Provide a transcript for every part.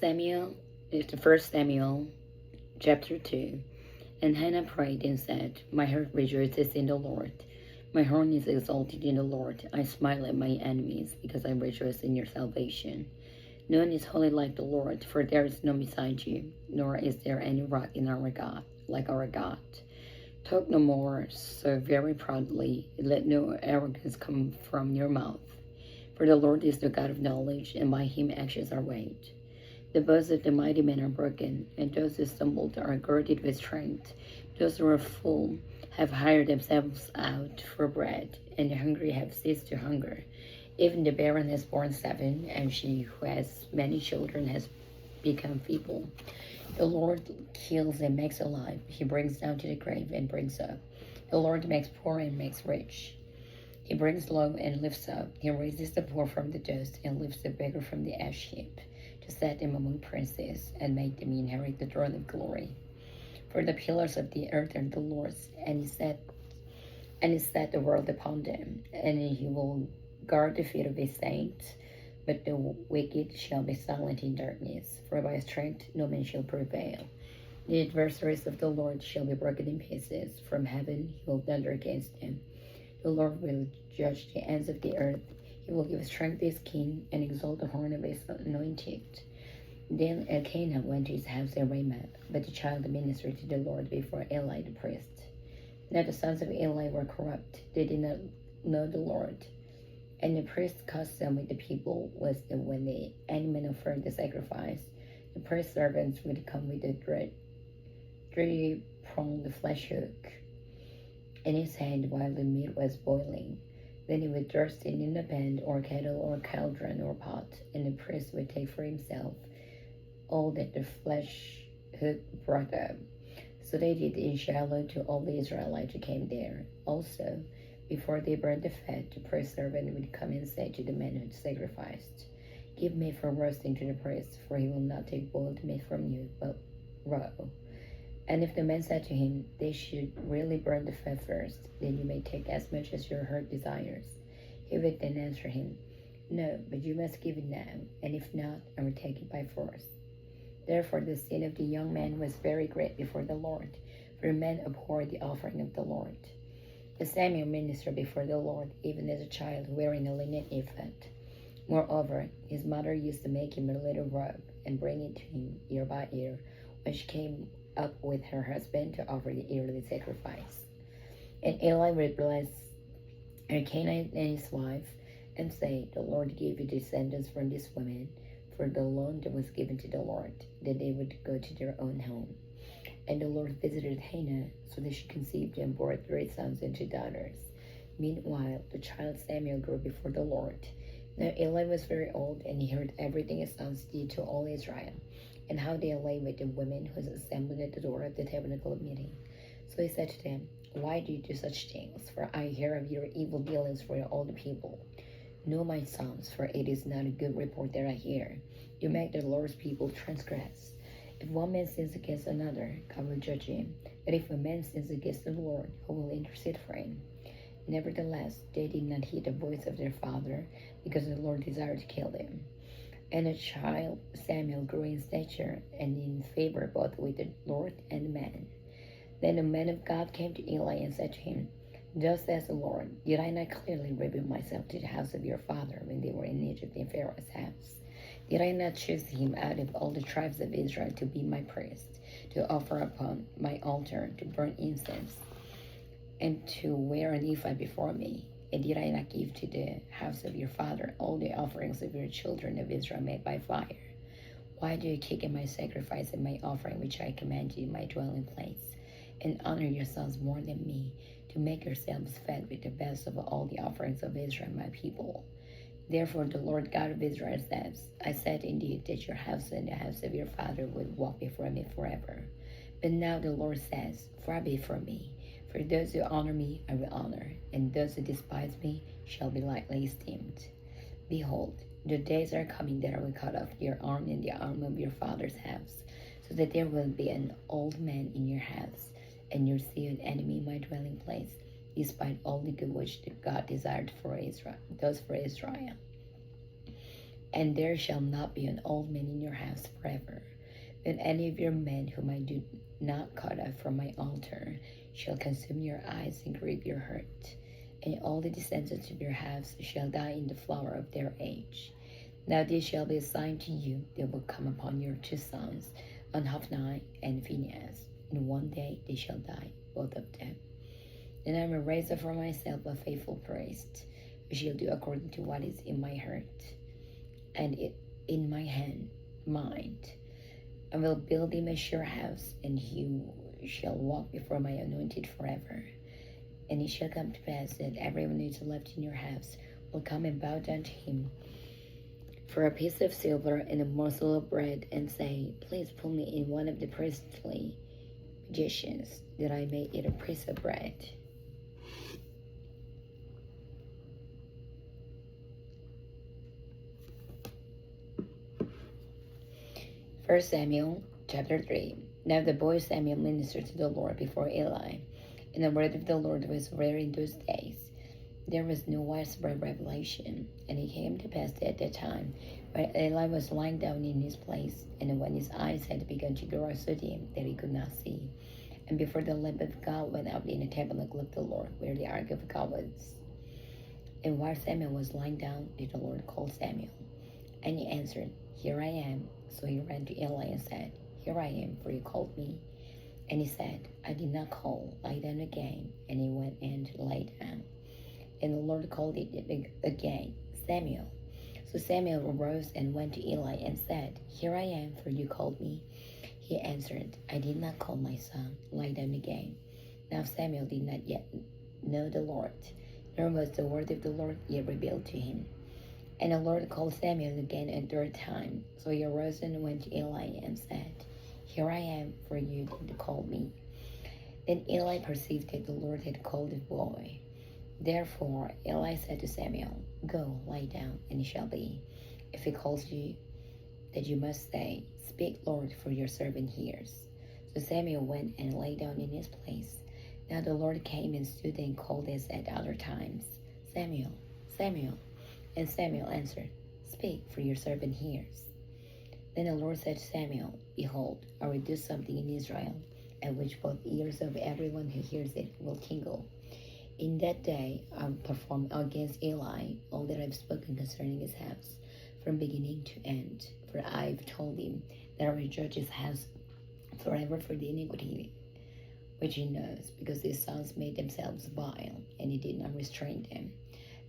Samuel is the first Samuel, chapter 2. And Hannah prayed and said, My heart rejoices in the Lord. My horn is exalted in the Lord. I smile at my enemies because I rejoice in your salvation. No one is holy like the Lord, for there is none beside you, nor is there any rock in our God, like our God. Talk no more so very proudly, let no arrogance come from your mouth. For the Lord is the God of knowledge, and by him actions are weighed. The bows of the mighty men are broken, and those who stumbled are girded with strength. Those who are full have hired themselves out for bread, and the hungry have ceased to hunger. Even the barren has borne 7, and she who has many children has become feeble. The Lord kills and makes alive. He brings down to the grave and brings up. The Lord makes poor and makes rich. He brings low and lifts up. He raises the poor from the dust and lifts the beggar from the ash heap, to set them among princes and make them inherit the throne of glory. For the pillars of the earth are the Lord's, and he set the world upon them, and he will guard the feet of his saints. But the wicked shall be silent in darkness, for by strength no man shall prevail. The adversaries of the Lord shall be broken in pieces. From heaven he will thunder against them. The Lord will judge the ends of the earth. He will give strength to his king and exalt the horn of his anointed. Then Elkanah went to his house in Ramah, but the child ministered to the Lord before Eli the priest. Now the sons of Eli were corrupt. They did not know the Lord. And the priest's custom with the people was that when the animal offered the sacrifice, the priest's servants would come with a three-pronged flesh hook in his hand while the meat was boiling. Then he would thrust it in a pan or kettle or cauldron or pot, and the priest would take for himself all that the flesh hook brought up. So they did in Shiloh to all the Israelites who came there. Also, before they burned the fat, the priest's servant would come and say to the man who sacrificed, Give meat for roasting to the priest, for he will not take boiled meat from you, but raw. And if the man said to him, They should really burn the fat first, then you may take as much as your heart desires, he would then answer him, No, but you must give it now, and if not, I will take it by force. Therefore the sin of the young man was very great before the Lord, for the man abhorred the offering of the Lord. But Samuel ministered before the Lord, even as a child wearing a linen ephod. Moreover, his mother used to make him a little robe and bring it to him year by year, when she came up with her husband to offer the yearly sacrifice. And Eli would bless Elkanah and his wife, and say, The Lord gave you descendants from this woman, for the loan that was given to the Lord, that they would go to their own home. And the Lord visited Hannah, so that she conceived and bore 3 sons and 2 daughters. Meanwhile, the child Samuel grew before the Lord. Now Eli was very old, and he heard everything his sons did to all Israel, and how they lay with the women who was assembled at the door of the tabernacle of meeting. So he said to them, Why do you do such things? For I hear of your evil dealings for all the people. No, my sons, for it is not a good report that I hear. You make the Lord's people transgress. If one man sins against another, God will judge him. But if a man sins against the Lord, who will intercede for him? Nevertheless, they did not heed the voice of their father, because the Lord desired to kill them. And the child Samuel grew in stature and in favor both with the Lord and man. Then the man of God came to Eli and said to him, Thus says the Lord, Did I not clearly reveal myself to the house of your father when they were in Egypt in Pharaoh's house? Did I not choose him out of all the tribes of Israel to be my priest, to offer upon my altar, to burn incense, and to wear an ephod before me? And did I not give to the house of your father all the offerings of your children of Israel made by fire? Why do you kick at my sacrifice and my offering which I command you in my dwelling place, and honor your sons more than me, to make yourselves fat with the best of all the offerings of Israel my people? Therefore the Lord God of Israel says, I said indeed that your house and the house of your father would walk before me forever. But now the Lord says, Far be from me. For those who honor me I will honor, and those who despise me shall be lightly esteemed. Behold, the days are coming that I will cut off your arm and the arm of your father's house, so that there will be an old man in your house, and your sealed enemy in my dwelling place, despite all the good which God desired for Israel, those for Israel. And there shall not be an old man in your house forever. Then any of your men whom I do not cut off from my altar shall consume your eyes and grieve your heart. And all the descendants of your house shall die in the flower of their age. Now this shall be a sign to you that will come upon your two sons, Hophni and Phinehas. In one day they shall die, both of them. And I will raise up for myself a faithful priest, who shall do according to what is in my heart and in my mind. I will build him a sure house, and he shall walk before my anointed forever. And it shall come to pass that everyone who is left in your house will come and bow down to him for a piece of silver and a morsel of bread, and say, Please put me in one of the priestly magicians, that I may eat a piece of bread. 1 Samuel chapter 3. Now the boy Samuel ministered to the Lord before Eli, and the word of the Lord was rare in those days. There was no widespread revelation, and it came to pass at that time, when Eli was lying down in his place, and when his eyes had begun to grow so dim that he could not see, and before the lamp of God went out in the tabernacle of the Lord, where the ark of God was. And while Samuel was lying down, the Lord called Samuel. And he answered, Here I am. So he ran to Eli and said, Here I am, for you called me. And he said, I did not call, lie down again. And he went and lay down. And the Lord called it again, Samuel. So Samuel arose and went to Eli and said, Here I am, for you called me. He answered, I did not call, my son, lie down again. Now Samuel did not yet know the Lord, nor was the word of the Lord yet revealed to him. And the Lord called Samuel again a third time. So he arose and went to Eli and said, Here I am, for you did call me. Then Eli perceived that the Lord had called the boy. Therefore Eli said to Samuel, Go, lie down, and it shall be, if he calls you, that you must say, Speak, Lord, for your servant hears. So Samuel went and lay down in his place. Now the Lord came and stood and called as at other times, Samuel, Samuel. And Samuel answered, Speak, for your servant hears. Then the Lord said to Samuel, Behold, I will do something in Israel, at which both ears of everyone who hears it will tingle. In that day I will perform against Eli all that I have spoken concerning his house, from beginning to end. For I have told him that I will judge his house forever for the iniquity which he knows, because his sons made themselves vile, and he did not restrain them.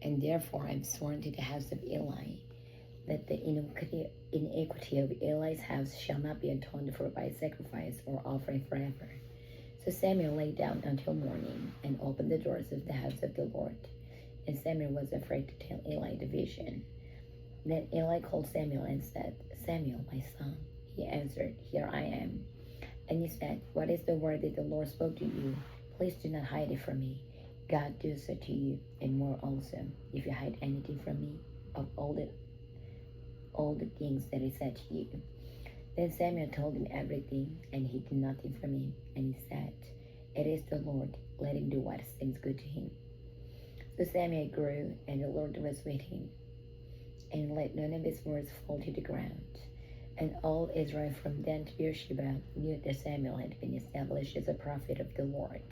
And therefore I have sworn to the house of Eli, that the iniquity of Eli's house shall not be atoned for by sacrifice or offering forever. So Samuel lay down until morning, and opened the doors of the house of the Lord. And Samuel was afraid to tell Eli the vision. Then Eli called Samuel and said, Samuel, my son. He answered, Here I am. And he said, What is the word that the Lord spoke to you? Please do not hide it from me. God do so to you, and more also, if you hide anything from me of all the things that he said to you. Then Samuel told him everything, and he did nothing from him. And he said, It is the Lord, let him do what seems good to him. So Samuel grew, and the Lord was with him, and let none of his words fall to the ground. And all Israel from Dan to Beersheba knew that Samuel had been established as a prophet of the Lord.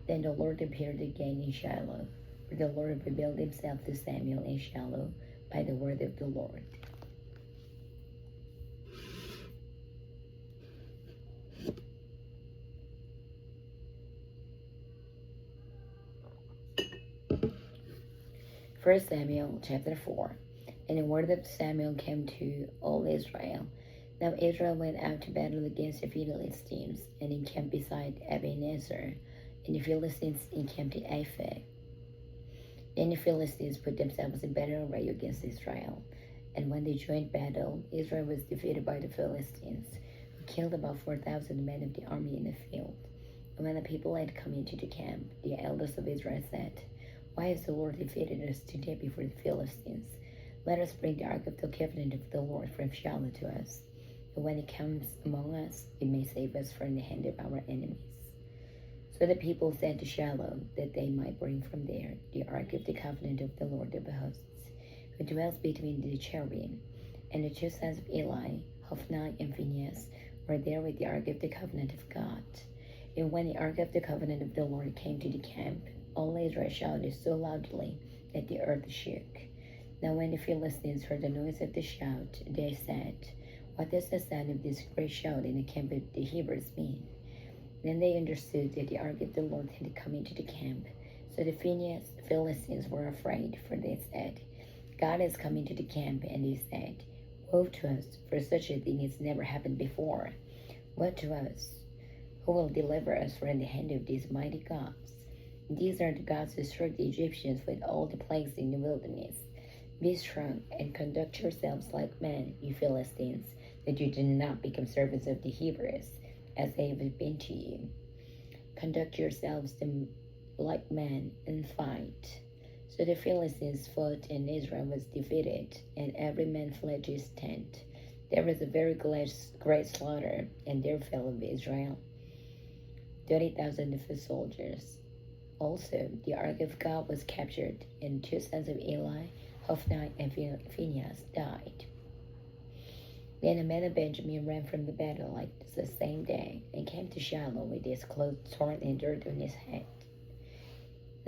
Then the Lord appeared again in Shiloh, for the Lord revealed himself to Samuel in Shiloh by the word of the Lord. First Samuel chapter 4. And the word of Samuel came to all Israel. Now Israel went out to battle against the Philistines, and encamped beside Ebenezer, and the Philistines encamped at Aphek. Then the Philistines put themselves in battle array against Israel. And when they joined battle, Israel was defeated by the Philistines, who killed about 4,000 men of the army in the field. And when the people had come into the camp, the elders of Israel said, Why has the Lord defeated us today before the Philistines? Let us bring the ark of the covenant of the Lord from Shiloh to us. And when it comes among us, it may save us from the hand of our enemies. So the people said to Shiloh that they might bring from there the ark of the covenant of the Lord of hosts, who dwells between the cherubim. And the two sons of Eli, Hophni and Phinehas, were there with the ark of the covenant of God. And when the ark of the covenant of the Lord came to the camp, all Israel shouted so loudly that the earth shook. Now when the Philistines heard the noise of the shout, they said, "What does the sound of this great shout in the camp of the Hebrews mean?" Then they understood that the ark of the Lord had come into the camp. So the Philistines were afraid, for they said, "God has come into the camp." And they said, "Woe to us, for such a thing has never happened before. Woe to us! Who will deliver us from the hand of these mighty gods? These are the gods who struck the Egyptians with all the plagues in the wilderness. Be strong and conduct yourselves like men, you Philistines, that you do not become servants of the Hebrews, as they have been to you. Conduct yourselves like men and fight." So the Philistines fought, and Israel was defeated, and every man fled to his tent. There was a very great slaughter, and there fell of Israel 30,000 of his soldiers. Also, the ark of God was captured, and two sons of Eli, Hophni and Phinehas, died. Then a man of Benjamin ran from the battle like the same day, and came to Shiloh with his clothes torn and dirt on his head.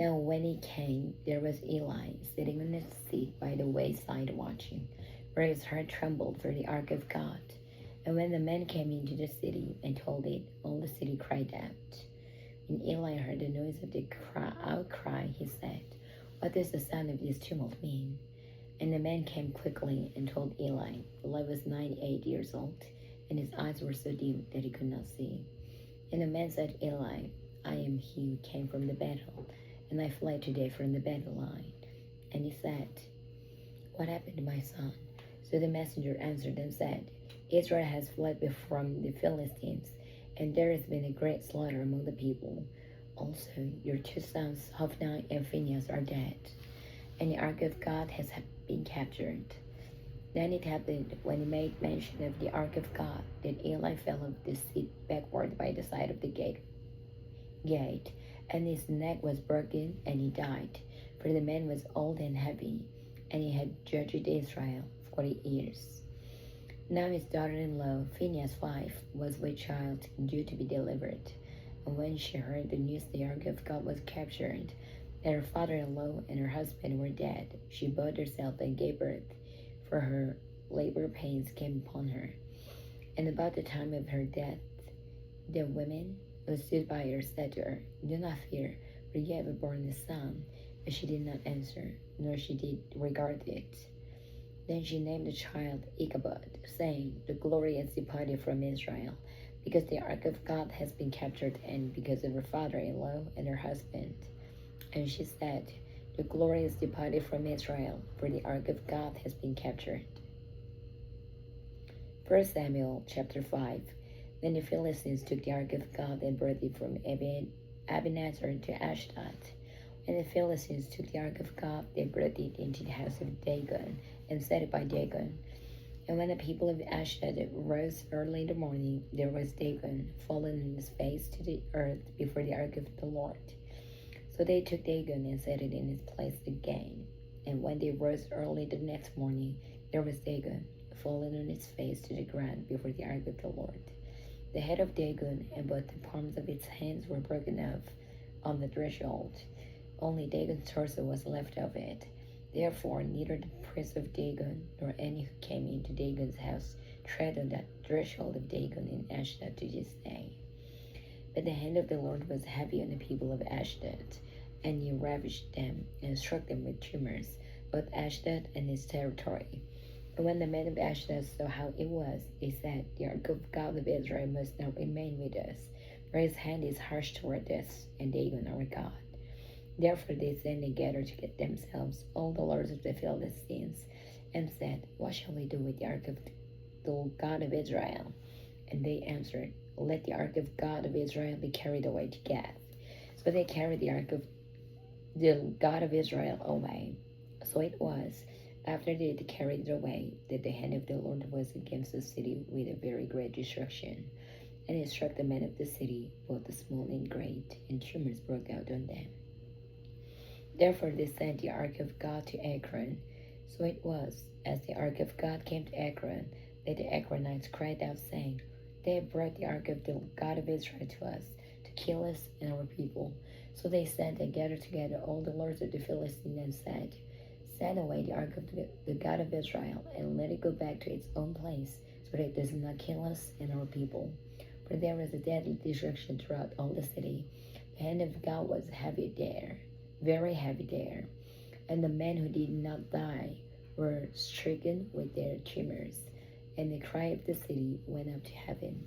Now when he came, there was Eli sitting on his seat by the wayside watching, where his heart trembled for the ark of God. And when the men came into the city and told it, all the city cried out. When Eli heard the noise of the outcry, he said, "What does the sound of this tumult mean?" And the man came quickly and told Eli. Eli was 98 years old, and his eyes were so dim that he could not see. And the man said, "Eli, I am he who came from the battle, and I fled today from the battle line." And he said, "What happened to my son?" So the messenger answered and said, "Israel has fled from the Philistines, and there has been a great slaughter among the people. Also, your two sons, Hophni and Phinehas, are dead, and the ark of God has been captured." Then it happened, when he made mention of the ark of God, that Eli fell off the seat backward by the side of the gate, and his neck was broken, and he died. For the man was old and heavy, and he had judged Israel 40 years. Now his daughter-in-law, Phinehas' wife, was with child, due to be delivered. And when she heard the news the ark of God was captured, that her father-in-law and her husband were dead, she bowed herself and gave birth, for her labor pains came upon her. And about the time of her death, the women who stood by her said to her, "Do not fear, for you have borne a son." But she did not answer, nor she did regard it. Then she named the child Ichabod, saying, "The glory has departed from Israel, because the ark of God has been captured, and because of her father-in-law and her husband." And she said, "The glory has departed from Israel, for the ark of God has been captured." 1 Samuel chapter 5. Then the Philistines took the ark of God and brought it from Ebenezer to Ashdod. When the Philistines took the ark of God, they brought it into the house of Dagon and set it by Dagon. And when the people of Ashdod rose early in the morning, there was Dagon fallen on his face to the earth before the ark of the Lord. So they took Dagon and set it in his place again. And when they rose early the next morning, there was Dagon fallen on his face to the ground before the ark of the Lord. The head of Dagon and both the palms of its hands were broken off on the threshold. Only Dagon's torso was left of it. Therefore, neither the priest of Dagon nor any who came into Dagon's house tread on that threshold of Dagon in Ashdod to this day. But the hand of the Lord was heavy on the people of Ashdod, and he ravaged them and struck them with tumors, both Ashdod and its territory. And when the men of Ashdod saw how it was, they said, "The ark of God of Israel must not remain with us, for his hand is harsh toward us, and Dagon our God." Therefore they sent together to get themselves all the lords of the Philistines, and said, "What shall we do with the ark of the God of Israel?" And they answered, "Let the ark of God of Israel be carried away to Gath." So they carried the ark of the God of Israel away. So it was, after they had carried it away, that the hand of the Lord was against the city with a very great destruction. And it struck the men of the city, both the small and great, and tumors broke out on them. Therefore they sent the ark of God to Ekron. So it was, as the ark of God came to Ekron, that the Ekronites cried out, saying, They have brought the ark of the God of Israel to us, to kill us and our people. So they sent and gathered together all the lords of the Philistines and said, Send away the ark of the God of Israel, and let it go back to its own place, so that it does not kill us and our people. For there was a deadly destruction throughout all the city. The hand of God was heavy there, very heavy there. And the men who did not die were stricken with their tumors, and the cry of the city went up to heaven.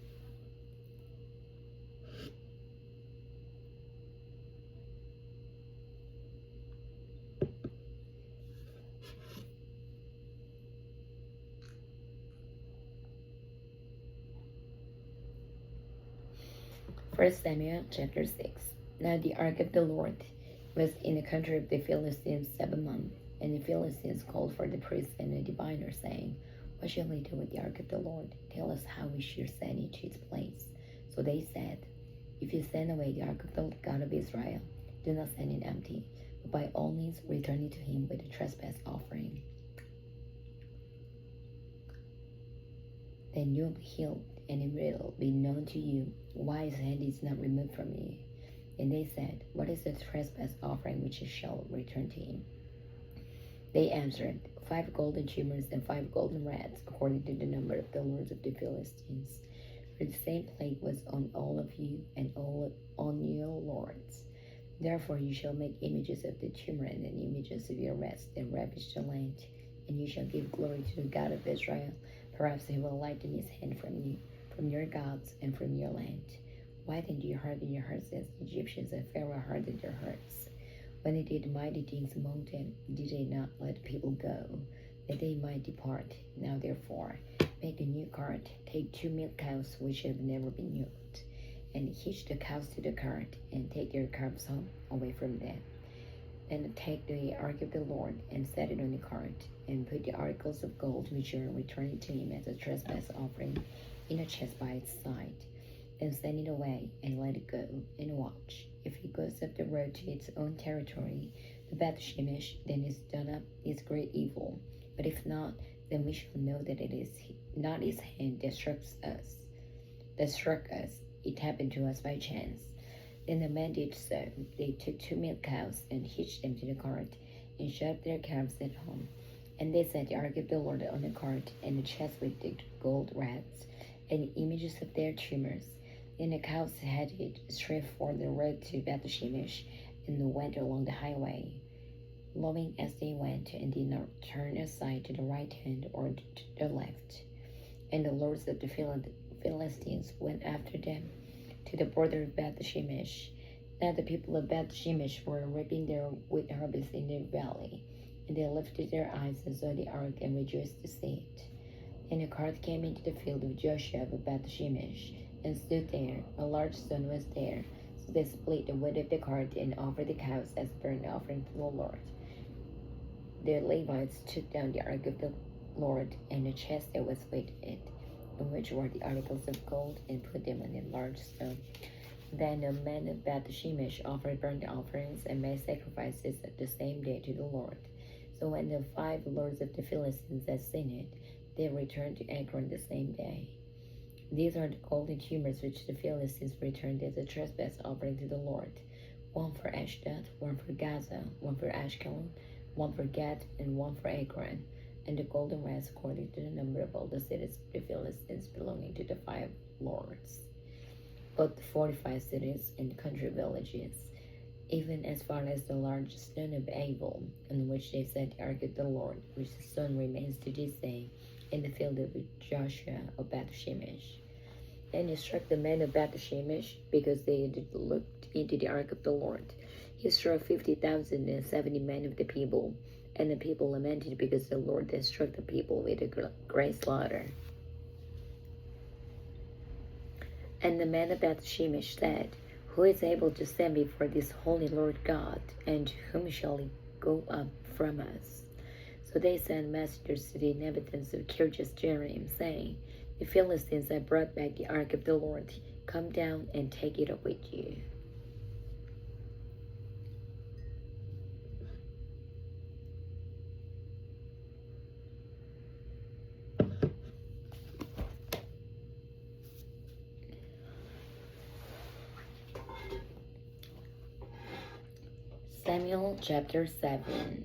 First Samuel chapter 6. Now the ark of the Lord was in the country of the Philistines 7 months, and the Philistines called for the priests and the diviners, saying, What shall we do with the ark of the Lord? Tell us how we should send it to its place. So they said, If you send away the ark of the God of Israel, do not send it empty, but by all means return it to him with a trespass offering. Then you will be healed, and it will be known to you why his hand is not removed from you. And they said, What is the trespass offering which you shall return to him? They answered, 5 golden tumors and 5 golden rats, according to the number of the lords of the Philistines. For the same plague was on all of you and all on your lords. Therefore you shall make images of the tumor and images of your rats that ravage the land, and you shall give glory to the God of Israel. Perhaps he will lighten his hand from you, from your gods, and from your land. Why then do you harden your hearts as the Egyptians and Pharaoh hardened their hearts? When they did mighty things among them, did they not let people go, that they might depart? Now therefore, make a new cart, take 2 milk cows which have never been milked, and hitch the cows to the cart, and take their calves home away from them. Then take the ark of the Lord, and set it on the cart, and put the articles of gold which you are returning to him as a trespass offering in a chest by its side. Then send it away, and let it go, and watch. If it goes up the road to its own territory, the Beth Shemesh, then is done up its great evil. But if not, then we shall know that it is not his hand that struck us. It happened to us by chance. Then the men did so. They took 2 milk cows and hitched them to the cart, and shut up their calves at home. And they set the ark of the Lord on the cart, and the chest with the gold rats, and the images of their tumors. Then the cows headed it straight for the road to Beth-shemesh, and went along the highway, lowing as they went, and did not turn aside to the right hand or to the left. And the lords of the Philistines went after them to the border of Beth-shemesh. Now the people of Beth-shemesh were reaping their wheat harvest in the valley, and they lifted their eyes and saw the ark and rejoiced to see it. And the cart came into the field of Joshua of Beth-shemesh, and stood there. A large stone was there. So they split the wood of the cart and offered the cows as burnt offering to the Lord. The Levites took down the ark of the Lord and the chest that was with it, in which were the articles of gold, and put them on a large stone. Then the men of Beth-shemesh offered burnt offerings and made sacrifices at the same day to the Lord. So when the 5 lords of the Philistines had seen it, they returned to Ekron the same day. These are the golden tumors which the Philistines returned as a trespass offering to the Lord, 1 for Ashdod, 1 for Gaza, 1 for Ashkelon, 1 for Gath, and 1 for Ekron, and the golden rats according to the number of all the cities of the Philistines belonging to the 5 lords, both the fortified cities and country villages, even as far as the large stone of Abel, on which they set the ark of the Lord, which the stone remains to this day, in the field of Joshua of Beth-shemesh. And he struck the men of Beth-shemesh, because they had looked into the ark of the Lord. He struck 50,070 men of the people, and the people lamented because the Lord had struck the people with a great slaughter. And the men of Beth-shemesh said, Who is able to stand before this holy Lord God, and to whom shall he go up from us? So they sent messengers to the inhabitants of Kirjath-jearim, saying, The Philistines have brought back the ark of the Lord. Come down and take it up with you. Samuel chapter 7.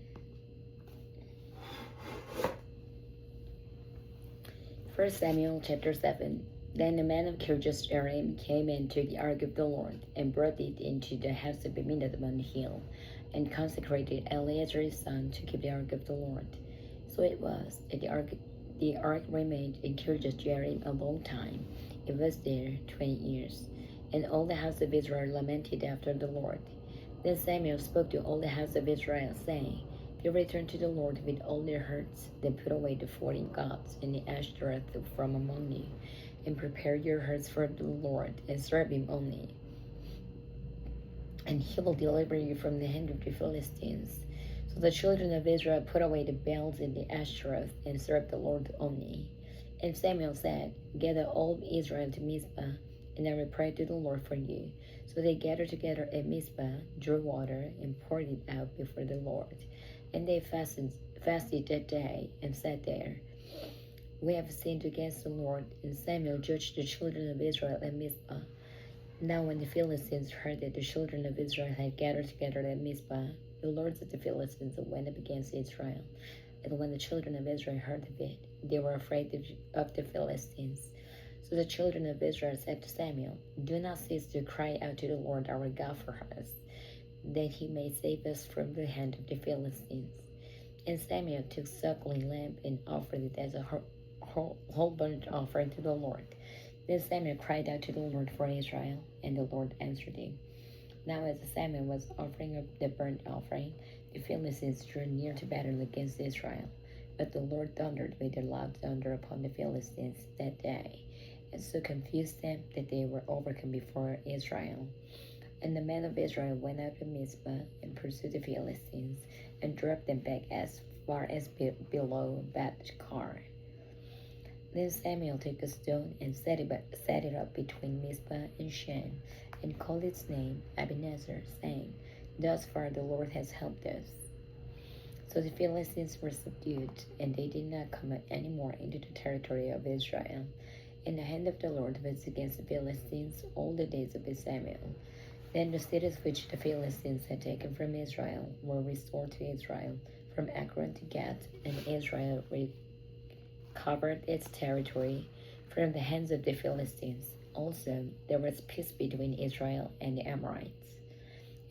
1 Samuel chapter 7. Then the man of Kirjath Jearim came into the ark of the Lord, and brought it into the house of Abinadab on the hill, and consecrated Eleazar his son to keep the ark of the Lord. So it was that the ark remained in Kirjath Jearim a long time. It was there 20 years. And all the house of Israel lamented after the Lord. Then Samuel spoke to all the house of Israel, saying, They returned to the Lord with all their hearts, then put away the foreign gods and the Ashtoreth from among you, and prepare your hearts for the Lord, and serve him only. And he will deliver you from the hand of the Philistines. So the children of Israel put away the Baals and the Ashtoreth, and served the Lord only. And Samuel said, Gather all Israel to Mizpah, and I will pray to the Lord for you. So they gathered together at Mizpah, drew water, and poured it out before the Lord. And they fasted that day, and sat there. We have sinned against the Lord. And Samuel judged the children of Israel at Mizpah. Now when the Philistines heard that the children of Israel had gathered together at Mizpah, the lords of the Philistines went up against Israel. And when the children of Israel heard of it, they were afraid of the Philistines. So the children of Israel said to Samuel, Do not cease to cry out to the Lord our God for us, that he may save us from the hand of the Philistines. And Samuel took suckling lamb and offered it as a whole burnt offering to the Lord. Then Samuel cried out to the Lord for Israel, and the Lord answered him. Now as Samuel was offering up the burnt offering, the Philistines drew near to battle against Israel. But the Lord thundered with a loud thunder upon the Philistines that day, and so confused them that they were overcome before Israel. And the men of Israel went out of Mizpah and pursued the Philistines, and drove them back as far as below Beth-kar. Then Samuel took a stone and set it up between Mizpah and Shen, and called its name Ebenezer, saying, Thus far the Lord has helped us. So the Philistines were subdued, and they did not come any more into the territory of Israel. And the hand of the Lord was against the Philistines all the days of Samuel. Then the cities which the Philistines had taken from Israel were restored to Israel, from Ekron to Gath, and Israel recovered its territory from the hands of the Philistines. Also, there was peace between Israel and the Amorites.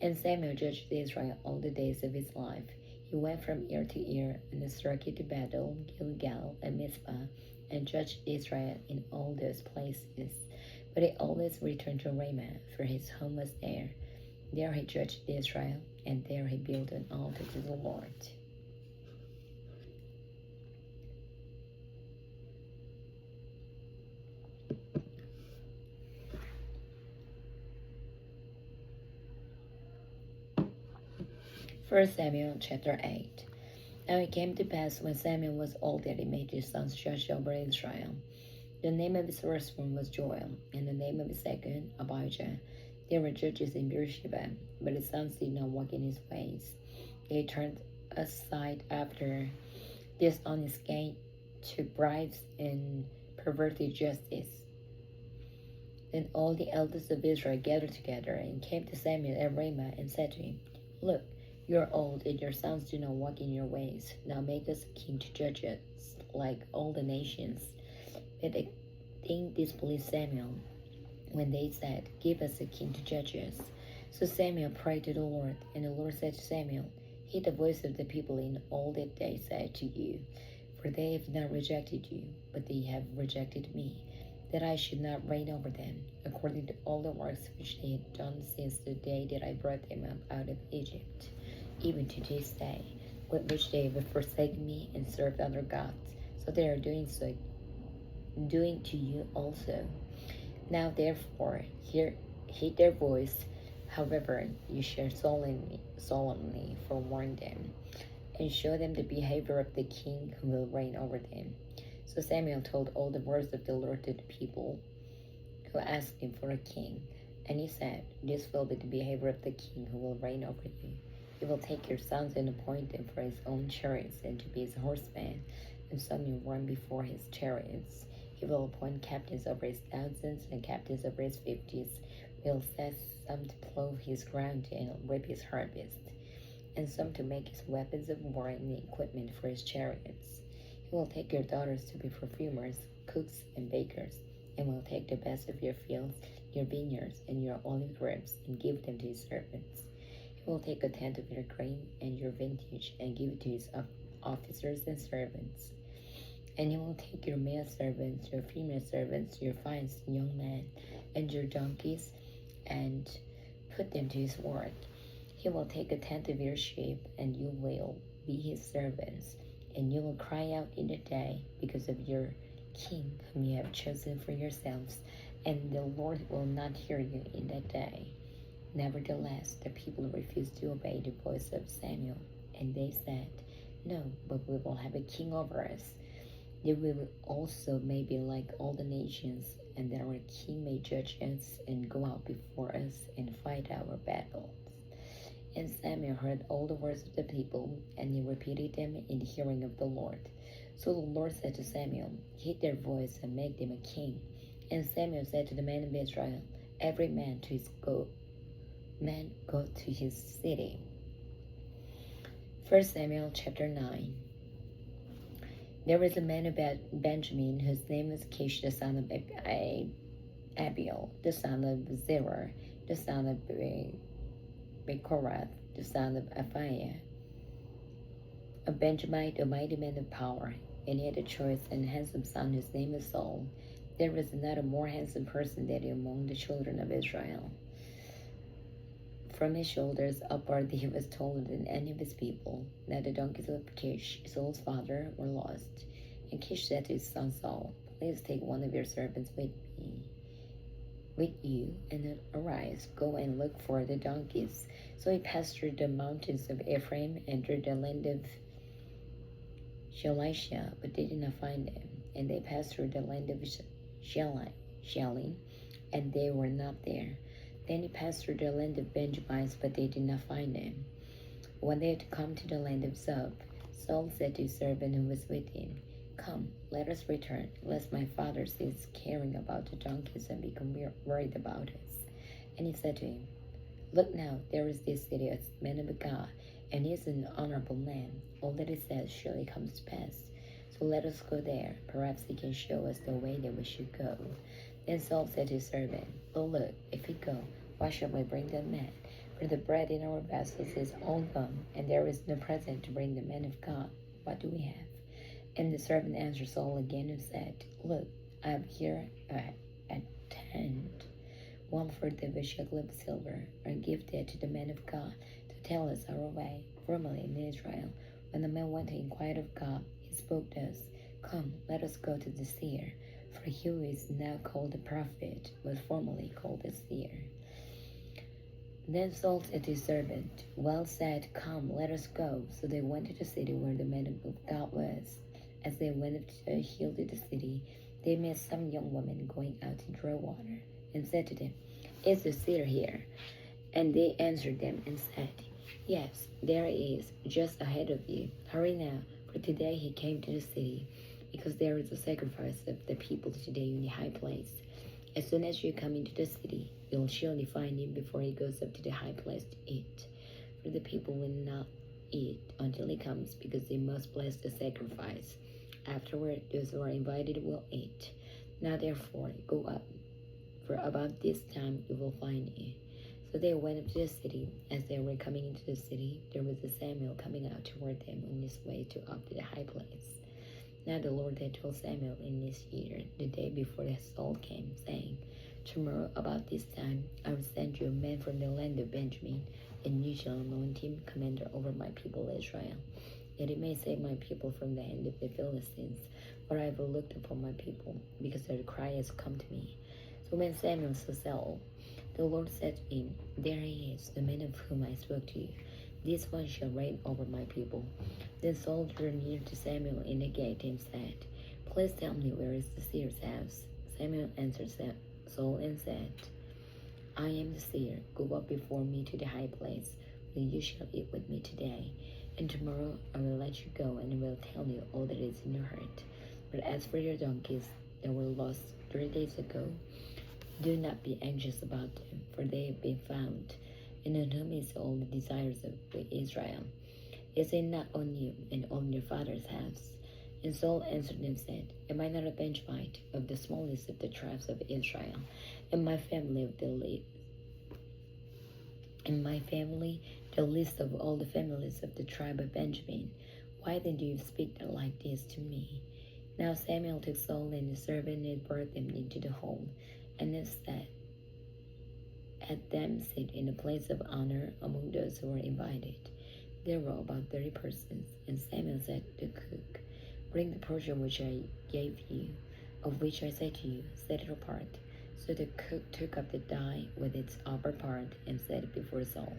And Samuel judged Israel all the days of his life. He went from year to year on the circuit to Bethel, Gilgal, and Mizpah, and judged Israel in all those places. But he always returned to Ramah, for his home was there. There he judged Israel, and there he built an altar to the Lord. First Samuel chapter 8. Now it came to pass when Samuel was old that he made his sons judge over Israel. The name of his first one was Joel, and the name of his second, Abijah. They were judges in Beersheba, but his sons did not walk in his ways. They turned aside after dishonest gain to bribes and perverted justice. Then all the elders of Israel gathered together and came to Samuel at Ramah and said to him, Look, you are old, and your sons do not walk in your ways. Now make us a king to judge us, like all the nations. But the thing displeased Samuel when they said, Give us a king to judge us. So Samuel prayed to the Lord, and the Lord said to Samuel, Hear the voice of the people in all that they say to you, for they have not rejected you, but they have rejected me, that I should not reign over them, according to all the works which they had done since the day that I brought them up out of Egypt, even to this day, with which they have forsaken me and served other gods. So they are doing to you also. Now therefore, heed their voice. However, you shall solemnly forewarn them, and show them the behavior of the king who will reign over them. So Samuel told all the words of the Lord to the people who asked him for a king. And he said, This will be the behavior of the king who will reign over you. He will take your sons and appoint them for his own chariots and to be his horsemen, and some will run before his chariots. He will appoint captains over his thousands and captains over his fifties. He will set some to plow his ground and reap his harvest. and some to make his weapons of war and the equipment for his chariots. He will take your daughters to be perfumers, cooks, and bakers, and will take the best of your fields, your vineyards, and your olive groves, and give them to his servants. He will take a tenth of your grain and your vintage, and give it to his officers and servants. And he will take your male servants, your female servants, your fine young men, and your donkeys, and put them to his work. He will take a tenth of your sheep, and you will be his servants. And you will cry out in the day because of your king whom you have chosen for yourselves, and the Lord will not hear you in that day. Nevertheless, the people refused to obey the voice of Samuel, and they said, "No, but we will have a king over us, that we also may be like all the nations, and that our king may judge us and go out before us and fight our battles." And Samuel heard all the words of the people, and he repeated them in the hearing of the Lord. So the Lord said to Samuel, "Heed their voice and make them a king." And Samuel said to the men of Israel, "Every man go to his city." 1 Samuel chapter 9. There was a man of Benjamin whose name was Kish, the son of Abiel, the son of Zerah, the son of Bechorath, the son of Aphiah, a Benjamite, a mighty man of power, and he had a choice and handsome son whose name was Saul. There was not a more handsome person than he among the children of Israel. From his shoulders upward he was taller than any of his people. Now the donkeys of Kish, Saul's father, were lost. And Kish said to his son Saul, "Please take one of your servants with you, and arise, go and look for the donkeys." So he passed through the mountains of Ephraim and through the land of Shalisha, but they did not find them. And they passed through the land of Shalim, and they were not there. Then he passed through the land of Benjamites, but they did not find them. When they had come to the land of Zobh, Saul said to his servant who was with him, "Come, let us return, lest my father cease caring about the donkeys and become worried about us." And he said to him, "Look now, there is this city, a man of God, and he is an honorable man. All that he says surely comes to pass. So let us go there. Perhaps he can show us the way that we should go." Then Saul said to his servant, "Oh, look, if we go, why shall we bring that man? For the bread in our vessels is all gone, and there is no present to bring the man of God. What do we have?" And the servant answered Saul again and said, "Look, I have here a tent, 1/4 of a shekel of silver, and give that to the man of God to tell us our way." Formerly in Israel, when the man went to inquire of God, he spoke thus, "Come, let us go to the seer." For he who is now called the prophet was formerly called the seer. Then Saul said to his servant, "Well said, come, let us go." So they went to the city where the man of God was. As they went up to the hill to the city, they met some young women going out to draw water, and said to them, "Is the seer here?" And they answered them and said, "Yes, there he is, just ahead of you. Hurry now, for today he came to the city, because there is a sacrifice of the people today in the high place. As soon as you come into the city, you'll surely find him before he goes up to the high place to eat. For the people will not eat until he comes, because they must bless the sacrifice. Afterward, those who are invited will eat. Now therefore, go up, for about this time you will find him." So they went up to the city. As they were coming into the city, there was a Samuel coming out toward them on his way up to the high place. Now the Lord had told Samuel in this year, the day before Saul came, saying, "Tomorrow about this time I will send you a man from the land of Benjamin, and you shall anoint him commander over my people Israel, that he may save my people from the hand of the Philistines. For I have looked upon my people, because their cry has come to me." So when Samuel saw Saul, the Lord said to him, "There he is, the man of whom I spoke to you. This one shall reign over my people." Then Saul drew near to Samuel in the gate and said, "Please tell me, where is the seer's house?" Samuel answered Saul and said, "I am the seer. Go up before me to the high place, where you shall eat with me today. And tomorrow I will let you go, and I will tell you all that is in your heart. But as for your donkeys that were lost 3 days ago, do not be anxious about them, for they have been found. and on whom is all the desires of Israel? Is it not on you and on your father's house? And Saul answered and said, Am I not a Benjamite, of the smallest of the tribes of Israel, and my family the least of all the families of the tribe of Benjamin? Why then do you speak like this to me? Now Samuel took Saul and his servant and brought them into the home, and had them sit in a place of honor among those who were invited. There were about 30 persons, and Samuel said to the cook, Bring the portion which I gave you, of which I said to you, set it apart. So the cook took up the thigh with its upper part and set it before Saul.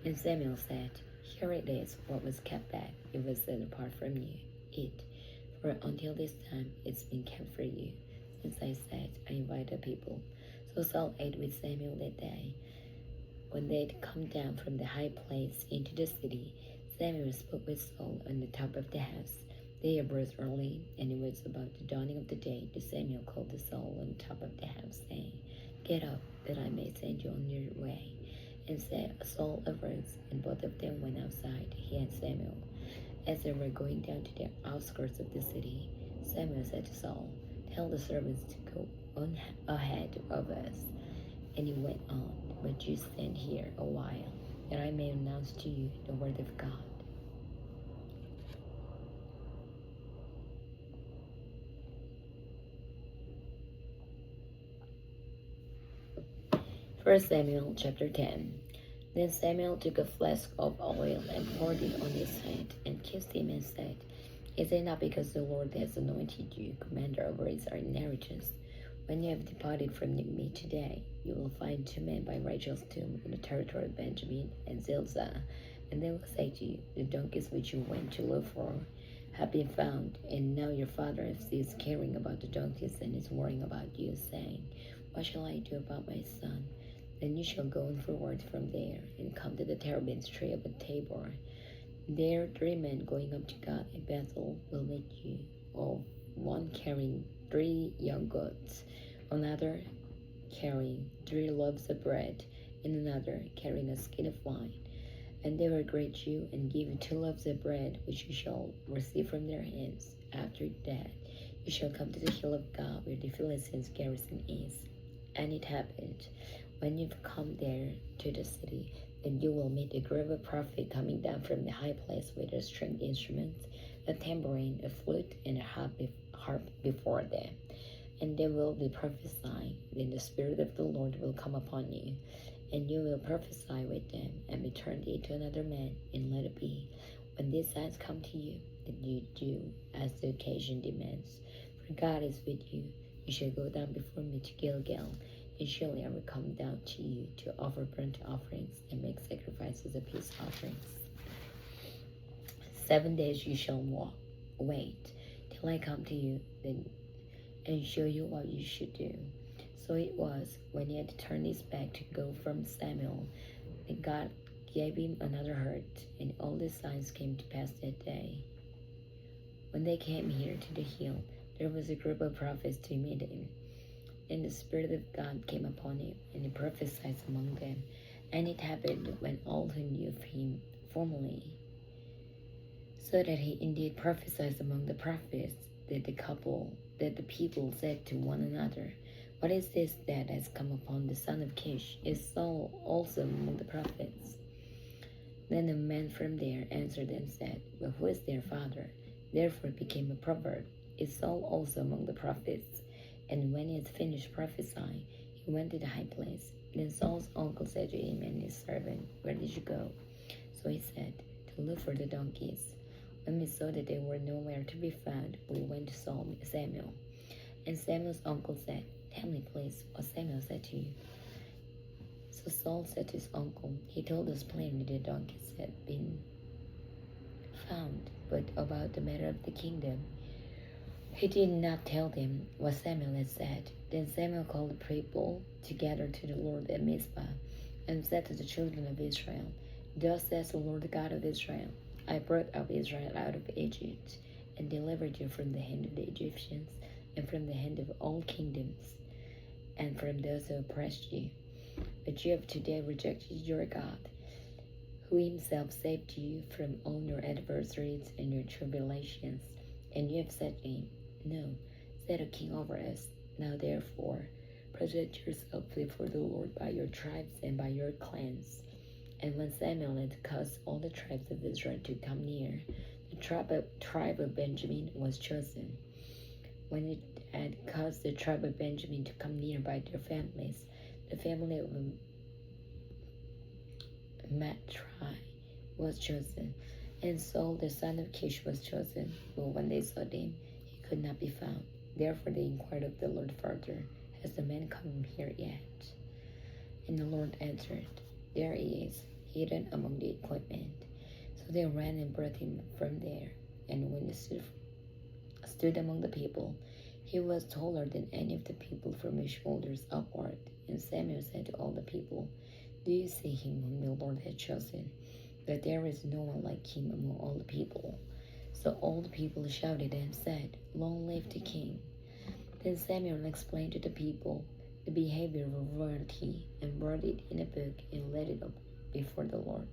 And Samuel said, Here it is, what was kept back, it was set apart from you. Eat, for until this time it's been kept for you. Since I said, I invite the people. So Saul ate with Samuel that day. When they had come down from the high place into the city, Samuel spoke with Saul on the top of the house. They arose early, and it was about the dawning of the day that Samuel called to Saul on the top of the house, saying, Get up, that I may send you on your way. And Saul arose, and both of them went outside, he and Samuel. As they were going down to the outskirts of the city, Samuel said to Saul, Tell the servants to go on ahead of us. And he went on, But you stand here a while, that I may announce to you the word of God. 1 Samuel chapter 10. Then Samuel took a flask of oil and poured it on his head and kissed him and said, Is it not because the Lord has anointed you commander over his inheritance? When you have departed from me today, you will find 2 men by Rachel's tomb in the territory of Benjamin and Zilzah, and they will say to you, The donkeys which you went to look for have been found, and now your father is caring about the donkeys and is worrying about you, saying, What shall I do about my son? Then you shall go on forward from there and come to the terebinth tree of Tabor. There 3 men going up to God at Bethel will meet you, all one carrying 3 young goats, another carrying 3 loaves of bread, and another carrying a skin of wine. And they will greet you and give you 2 loaves of bread, which you shall receive from their hands. After that, you shall come to the hill of God, where the Philistines' garrison is. And it happened, when you've come there to the city, then you will meet a group of prophets coming down from the high place with their stringed instruments, a tambourine, a flute, and a harp before them. And they will be prophesying. Then the Spirit of the Lord will come upon you, and you will prophesy with them, and be turned into another man, and let it be, when these signs come to you, that you do as the occasion demands. For God is with you. You shall go down before me to Gilgal, and surely I will come down to you to offer burnt offerings and make sacrifices of peace offerings. 7 days you shall wait till I come to you and show you what you should do. So it was, when he had turned his back to go from Samuel, that God gave him another hurt, and all the signs came to pass that day. When they came here to the hill, there was a group of prophets to meet him. And the Spirit of God came upon him, and he prophesied among them. And it happened, when all who knew him formerly so that he indeed prophesied among the prophets, that the people said to one another, What is this that has come upon the son of Kish? Is Saul also among the prophets? Then a man from there answered and said, But who is their father? Therefore it became a proverb, Is Saul also among the prophets? And when he had finished prophesying, he went to the high place. Then Saul's uncle said to him and his servant, Where did you go? So he said, To look for the donkeys. When we saw that they were nowhere to be found, we went to Samuel. And Samuel's uncle said, Tell me, please, what Samuel said to you. So Saul said to his uncle, He told us plainly the donkeys had been found, but about the matter of the kingdom, he did not tell them what Samuel had said. Then Samuel called the people together to the Lord at Mizpah, and said to the children of Israel, Thus says the Lord God of Israel, I brought up Israel out of Egypt, and delivered you from the hand of the Egyptians, and from the hand of all kingdoms, and from those who oppressed you. But you have today rejected your God, who himself saved you from all your adversaries and your tribulations. And you have said to him, No, set a king over us. Now therefore, present yourself before the Lord by your tribes and by your clans. And when Samuel had caused all the tribes of Israel to come near, the tribe of Benjamin was chosen. When it had caused the tribe of Benjamin to come near by their families, the family of Matri was chosen, and Saul the son of Kish was chosen. But when they sought him, he could not be found. Therefore they inquired of the Lord further, Has the man come here yet? And the Lord answered, There he is, hidden among the equipment. So they ran and brought him from there. And when he stood among the people, he was taller than any of the people from his shoulders upward. And Samuel said to all the people, Do you see him whom the Lord had chosen? That there is no one like him among all the people. So all the people shouted and said, Long live the king. Then Samuel explained to the people the behavior of royalty, and wrote it in a book and laid it up before the Lord.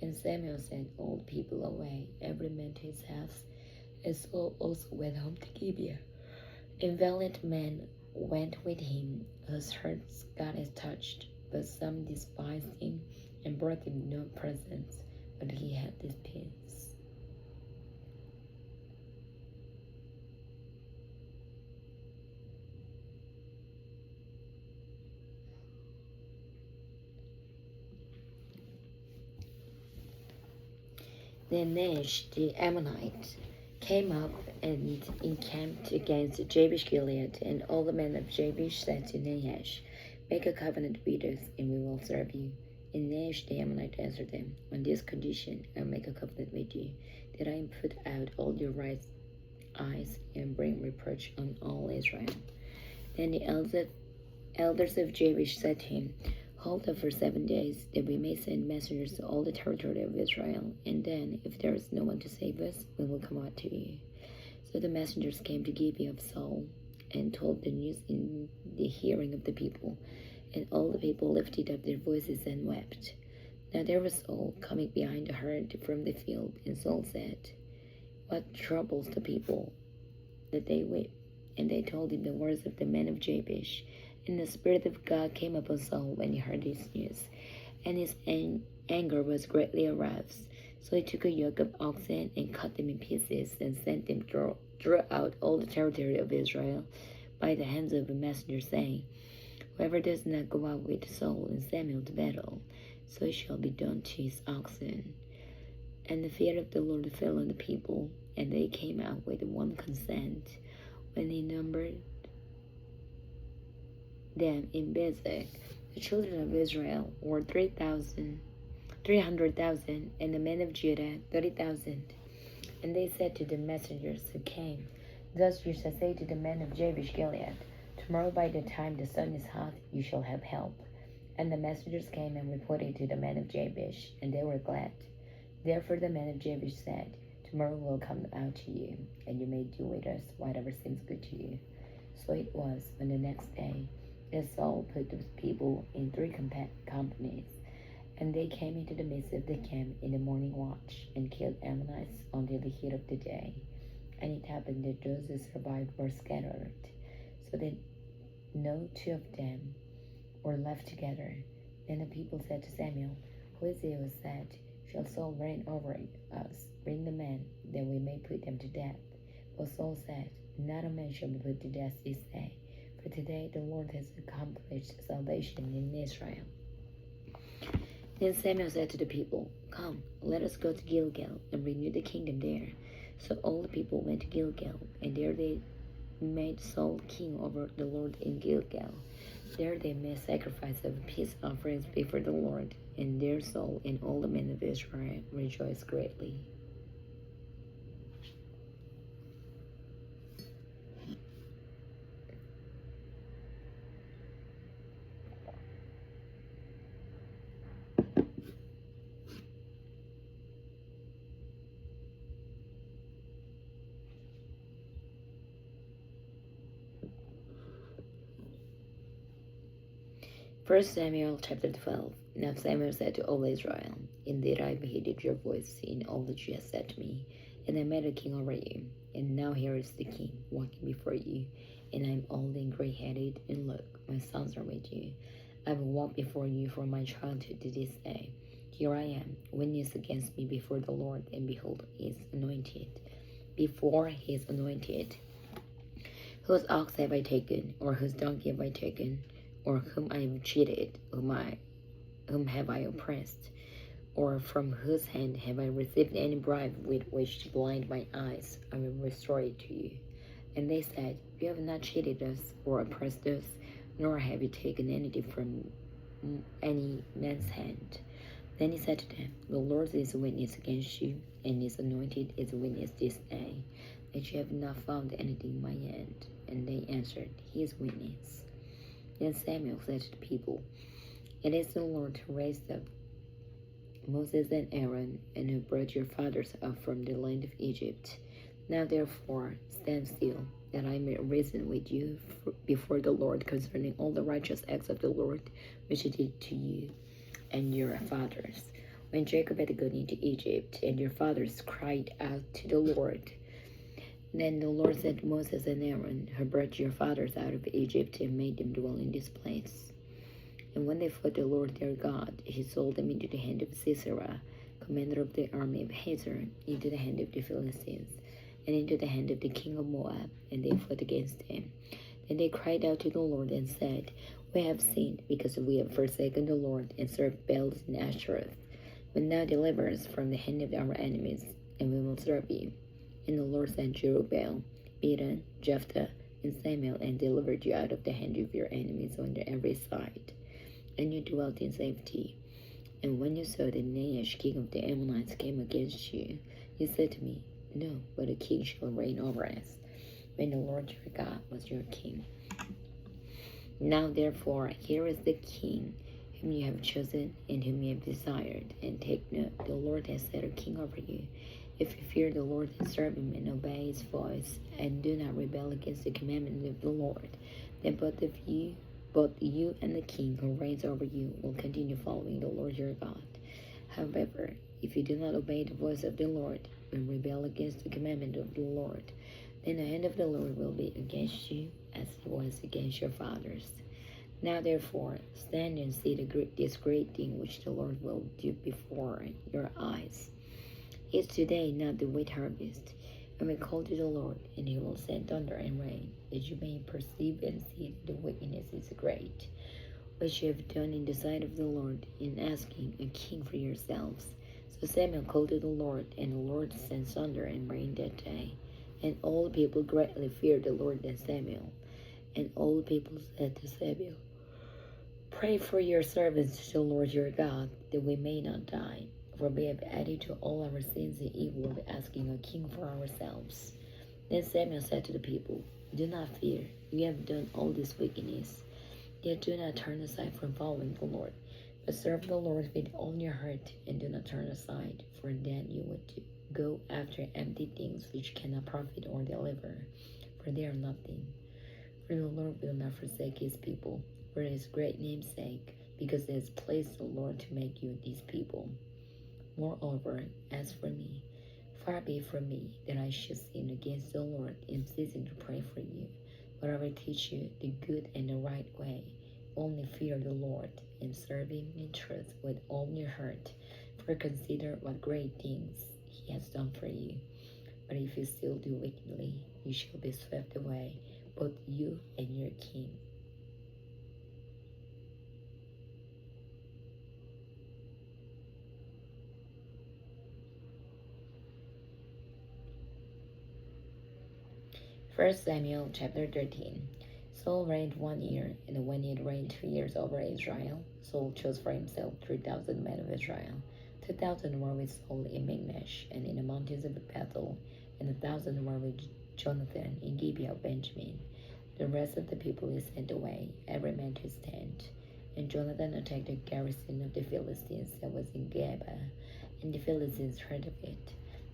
And Samuel sent all the people away, every man to his house, and Saul also went home to Gibeah. And valiant men went with him, whose hearts God had touched, but some despised him and brought him no presents, but he had his peace. Then Nahash the Ammonite came up and encamped against Jabesh Gilead, and all the men of Jabesh said to Nahash, Make a covenant with us, and we will serve you. And Nahash the Ammonite answered them, On this condition I will make a covenant with you, that I am put out all your right eyes and bring reproach on all Israel. Then the elders of Jabesh said to him, Hold up for 7 days, that we may send messengers to all the territory of Israel, and then, if there is no one to save us, we will come out to you. So the messengers came to Gibeah of Saul, and told the news in the hearing of the people, and all the people lifted up their voices and wept. Now there was Saul coming behind the herd from the field, and Saul said, What troubles the people that they weep? And they told him the words of the men of Jabesh. And the Spirit of God came upon Saul when he heard this news, and his anger was greatly aroused. So he took a yoke of oxen and cut them in pieces, and sent them throughout all the territory of Israel by the hands of a messenger, saying, Whoever does not go out with Saul and Samuel to battle, so it shall be done to his oxen. And the fear of the Lord fell on the people, and they came out with one consent. When he numbered them in Bezek, the children of Israel were 300,000, and the men of Judah 30,000. And they said to the messengers who came, Thus you shall say to the men of Jabesh Gilead, Tomorrow by the time the sun is hot, you shall have help. And the messengers came and reported to the men of Jabesh, and they were glad. Therefore the men of Jabesh said, Tomorrow we'll come out to you, and you may do with us whatever seems good to you. So it was on the next day that Saul put the people in 3 companies, and they came into the midst of the camp in the morning watch, and killed Ammonites until the heat of the day. And it happened that those who survived were scattered, so that no 2 of them were left together. Then the people said to Samuel, Who is it who said, Shall Saul reign over us? Bring the men, that we may put them to death. But Saul said, Not a man shall be put to death this day, for today the Lord has accomplished salvation in Israel. Then Samuel said to the people, Come, let us go to Gilgal, and renew the kingdom there. So all the people went to Gilgal, and there they made Saul king over the Lord in Gilgal. There they made sacrifice of peace offerings before the Lord, and there Saul and all the men of Israel rejoiced greatly. First Samuel chapter 12. Now Samuel said to all Israel, Indeed I have heeded your voice in all that you have said to me, and I made a king over you. And now here is the king walking before you, and I am old and gray-headed, and look, my sons are with you. I have walked before you from my childhood to this day. Here I am, witness against me before the Lord, and behold, he is anointed. Before he is anointed. Whose ox have I taken, or whose donkey have I taken, or whom I have cheated, whom have I oppressed, or from whose hand have I received any bribe with which to blind my eyes? I will restore it to you. And they said, You have not cheated us or oppressed us, nor have you taken anything from any man's hand. Then he said to them, The Lord is a witness against you, and his anointed is a witness this day, that you have not found anything in my hand. And they answered, He is witness. Then Samuel said to the people, It is the Lord who raised up Moses and Aaron, and who brought your fathers up from the land of Egypt. Now therefore stand still, that I may reason with you before the Lord concerning all the righteous acts of the Lord, which he did to you and your fathers, when Jacob had gone into Egypt, and your fathers cried out to the Lord. Then the Lord said to Moses and Aaron, who brought your fathers out of Egypt, and made them dwell in this place. And when they fought the Lord their God, he sold them into the hand of Sisera, commander of the army of Hazor, into the hand of the Philistines, and into the hand of the king of Moab, and they fought against him. Then they cried out to the Lord and said, We have sinned, because we have forsaken the Lord, and served Baals and Ashtoreth. But now deliver us from the hand of our enemies, and we will serve you. And the Lord sent Jerubbaal, Bedan, Jephthah, and Samuel, and delivered you out of the hand of your enemies on every side. And you dwelt in safety. And when you saw that Nahash, king of the Ammonites, came against you, you said to me, No, but a king shall reign over us, when the Lord your God was your king. Now therefore, here is the king, whom you have chosen, and whom you have desired. And take note, the Lord has set a king over you. If you fear the Lord and serve him, and obey his voice, and do not rebel against the commandment of the Lord, then both you and the king who reigns over you will continue following the Lord your God. However, if you do not obey the voice of the Lord, and rebel against the commandment of the Lord, then the hand of the Lord will be against you, as it was against your fathers. Now therefore, stand and see this great thing which the Lord will do before your eyes. Is today not the wheat harvest? And we call to the Lord, and he will send thunder and rain, that you may perceive and see that the wickedness is great, which you have done in the sight of the Lord, in asking a king for yourselves. So Samuel called to the Lord, and the Lord sent thunder and rain that day. And all the people greatly feared the Lord and Samuel. And all the people said to Samuel, Pray for your servants to the Lord your God, that we may not die. For we have added to all our sins the evil of asking a king for ourselves. Then Samuel said to the people, Do not fear, you have done all this wickedness. Yet do not turn aside from following the Lord, but serve the Lord with all your heart, and do not turn aside, for then you would go after empty things which cannot profit or deliver, for they are nothing. For the Lord will not forsake his people, for his great name's sake, because he has placed the Lord to make you his people. Moreover, as for me, far be it from me that I should sin against the Lord in ceasing to pray for you. But I will teach you the good and the right way. Only fear the Lord, and serve him in truth with all your heart. For consider what great things he has done for you. But if you still do wickedly, you shall be swept away, both you and your king. First Samuel chapter 13. Saul reigned 1 year, and when he had reigned 2 years over Israel, Saul chose for himself 3,000 men of Israel. 2,000 were with Saul in Michmash and in the mountains of Bethel, and 1,000 were with Jonathan in Gibeah of Benjamin. The rest of the people he sent away, every man to his tent. And Jonathan attacked the garrison of the Philistines that was in Geba, and the Philistines heard of it.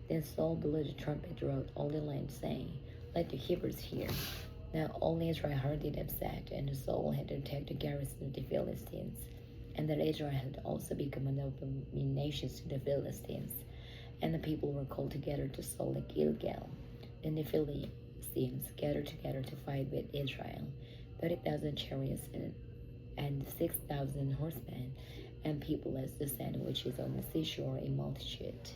Then Saul blew the trumpet throughout all the land, saying, Let the Hebrews hear. Now all Israel heard it upset, and Saul had to attack the garrison of the Philistines, and that Israel had also become an abomination to the Philistines. And the people were called together to Saul at Gilgal. Then the Philistines gathered together to fight with Israel, 30,000 chariots and 6,000 horsemen, and people as the sand which is on the seashore in multitude.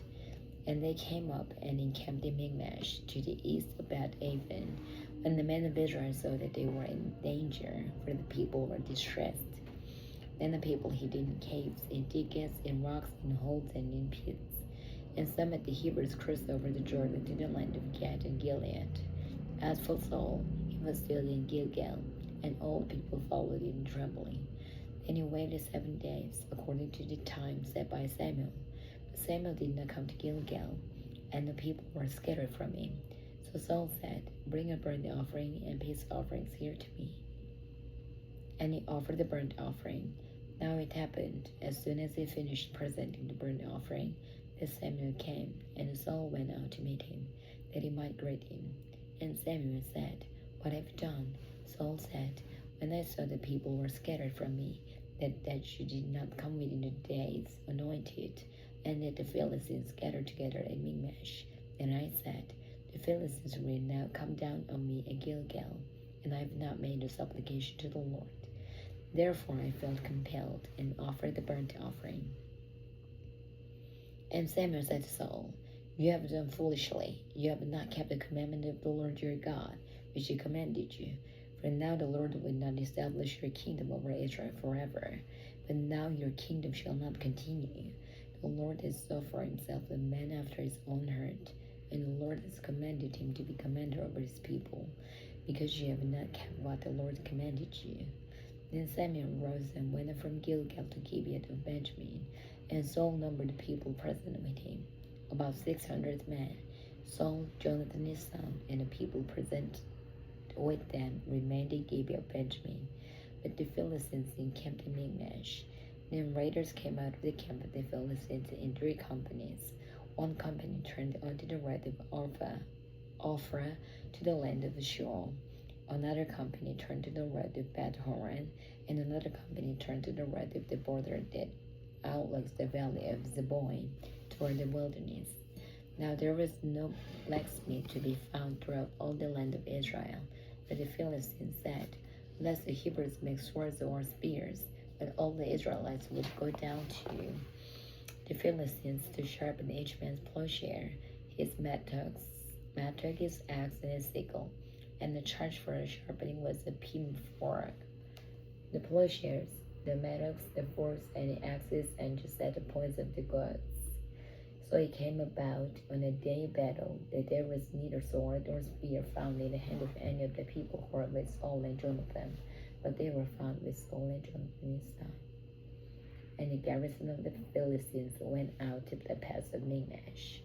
And they came up and encamped in Michmash to the east of Beth Aven. When the men of Israel saw that they were in danger, for the people were distressed, then the people hid in caves, in thickets, in rocks, in holes, and in pits. And some of the Hebrews crossed over the Jordan to the land of Gad and Gilead. As for Saul, he was still in Gilgal, and all the people followed him trembling. And he waited 7 days, according to the time set by Samuel. But Samuel did not come to Gilgal, and the people were scattered from him. So Saul said, "Bring a burnt offering and peace offerings here to me." And he offered the burnt offering. Now it happened, as soon as he finished presenting the burnt offering, that Samuel came, and Saul went out to meet him, that he might greet him. And Samuel said, "What have you done?" Saul said, "When I saw the people were scattered from me, that you did not come within the days anointed, and that the Philistines gathered together at Michmash, then I said, the Philistines will now come down on me at Gilgal, and I have not made a supplication to the Lord. Therefore I felt compelled, and offered the burnt offering." And Samuel said to Saul, "You have done foolishly. You have not kept the commandment of the Lord your God, which he commanded you. For now the Lord will not establish your kingdom over Israel forever, but now your kingdom shall not continue. The Lord has sought for himself a man after his own heart, and the Lord has commanded him to be commander over his people, because you have not kept what the Lord commanded you." Then Samuel rose and went up from Gilgal to Gibeah of Benjamin, and Saul numbered the people present with him, about 600 men. Saul, Jonathan his son, and the people present with them remained in Gibeah of Benjamin, but the Philistines encamped in Michmash. Then raiders came out of the camp of the Philistines in 3 companies. One company turned onto the right of Ophrah to the land of Shul. Another company turned to the right of Beth Horon, and another company turned to the right of the border that outlooks the valley of Zeboim toward the wilderness. Now there was no blacksmith to be found throughout all the land of Israel. But the Philistines said, "Lest the Hebrews make swords or spears," but all the Israelites would go down to the Philistines to sharpen each man's plowshare, his mattock, his axe, and his sickle. And the charge for the sharpening was a pim for the plowshares, the mattocks, the forks, and the axes, and just at the points of the goads. So it came about on a day of battle that there was neither sword nor spear found in the hand of any of the people who were with Saul and Jonathan, but they were found with Saul and Jonathan his son. And the garrison of the Philistines went out to the pass of Michmash.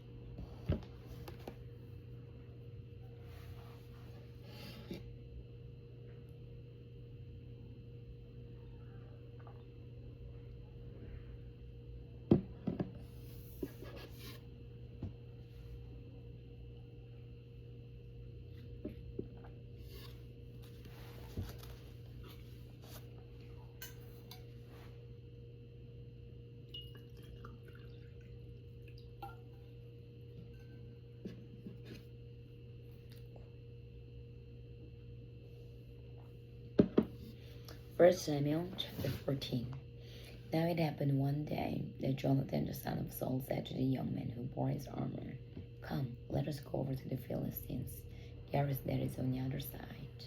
First Samuel chapter 14. Now it happened one day that Jonathan the son of Saul said to the young man who bore his armor, "Come, let us go over to the Philistines, garrison that is on the other side."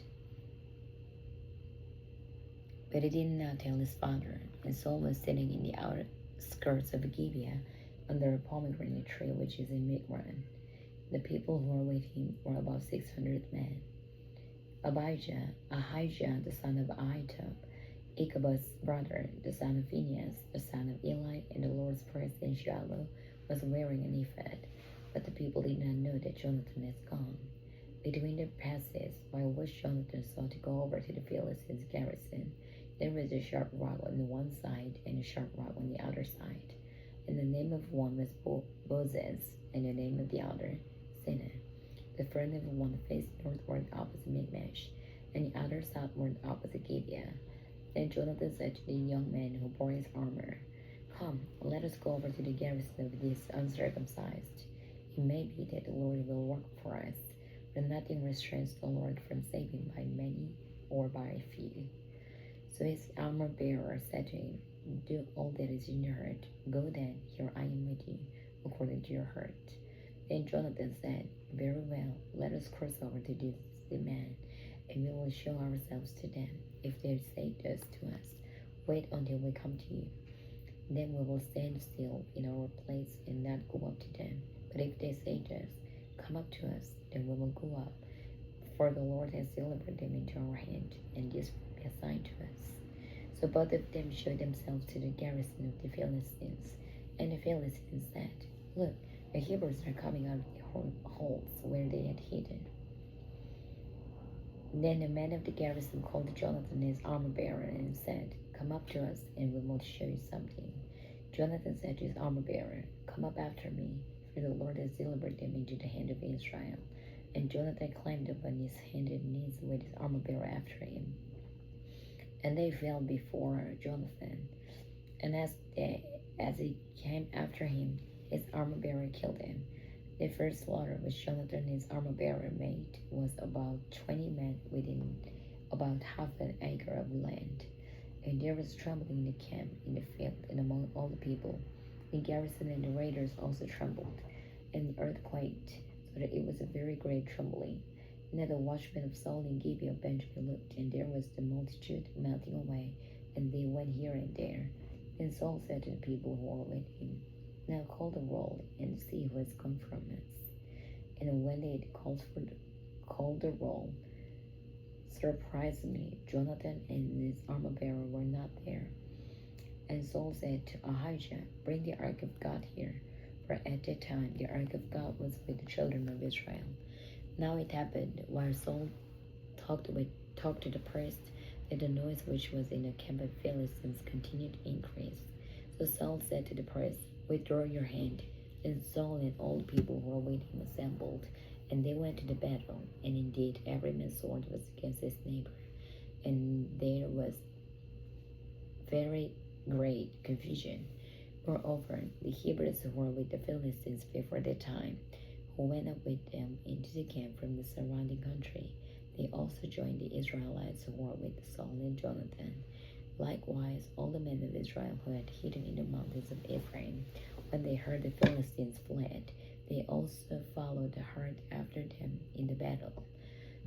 But he did not tell his father, and Saul was sitting in the outskirts of Gibeah under a pomegranate tree which is in Migron. The people who were with him were about 600 men. Ahijah, the son of Ahitub, Ichabod's brother, the son of Phinehas, the son of Eli, and the Lord's priest in Shiloh, was wearing an ephod. But the people did not know that Jonathan had gone. Between the passes by which Jonathan sought to go over to the Philistines' garrison, there was a sharp rock on the one side and a sharp rock on the other side. And the name of one was Bozez, and the name of the other, Seneh. The front of one faced northward opposite Michmash, and the other southward opposite Gibeah. Then Jonathan said to the young man who bore his armor, "Come, let us go over to the garrison of these uncircumcised. It may be that the Lord will work for us, but nothing restrains the Lord from saving by many or by few." So his armor bearer said to him, "Do all that is in your heart. Go then, here I am with you, according to your heart." Then Jonathan said, "Very well, let us cross over to this the man, and we will show ourselves to them. If they say thus to us, 'Wait until we come to you,' then we will stand still in our place and not go up to them. But if they say to us, 'Come up to us,' then we will go up. For the Lord has delivered them into our hand, and this will be a sign to us." So both of them showed themselves to the garrison of the Philistines. And the Philistines said, "Look, the Hebrews are coming out of the holes where they had hidden." Then the men of the garrison called Jonathan his armor bearer and said, "Come up to us, and we will show you something." Jonathan said to his armor bearer, "Come up after me, for the Lord has delivered them into the hand of Israel." And Jonathan climbed up on his hands and knees with his armor bearer after him. And they fell before Jonathan. And as he came after him, his armor bearer killed him. The first slaughter which Jonathan and his armor bearer made was about 20 men within about half an acre of land. And there was trembling in the camp, in the field, and among all the people. The garrison and the raiders also trembled, and the earth quaked, so that it was a very great trembling. Now the watchmen of Saul and Gibeah of Benjamin looked, and there was the multitude melting away, and they went here and there. Then Saul said to the people who were with him, "Now call the roll, and see who has come from us." And when they had called the roll, surprisingly, Jonathan and his armor bearer were not there. And Saul said to Ahijah, "Bring the ark of God here," for at that time the ark of God was with the children of Israel. Now it happened, while Saul talked to the priest, that the noise which was in the camp of Philistines continued to increase. So Saul said to the priest, "Withdraw your hand." And Saul and all the people who were with him assembled, and they went to the battle. And indeed every man's sword was against his neighbor, and there was very great confusion. Moreover, the Hebrews who were with the Philistines before that time, who went up with them into the camp from the surrounding country, they also joined the Israelites who were with Saul and Jonathan. Likewise, all the men of Israel who had hidden in the mountains of Ephraim, when they heard the Philistines fled, they also followed hard after them in the battle.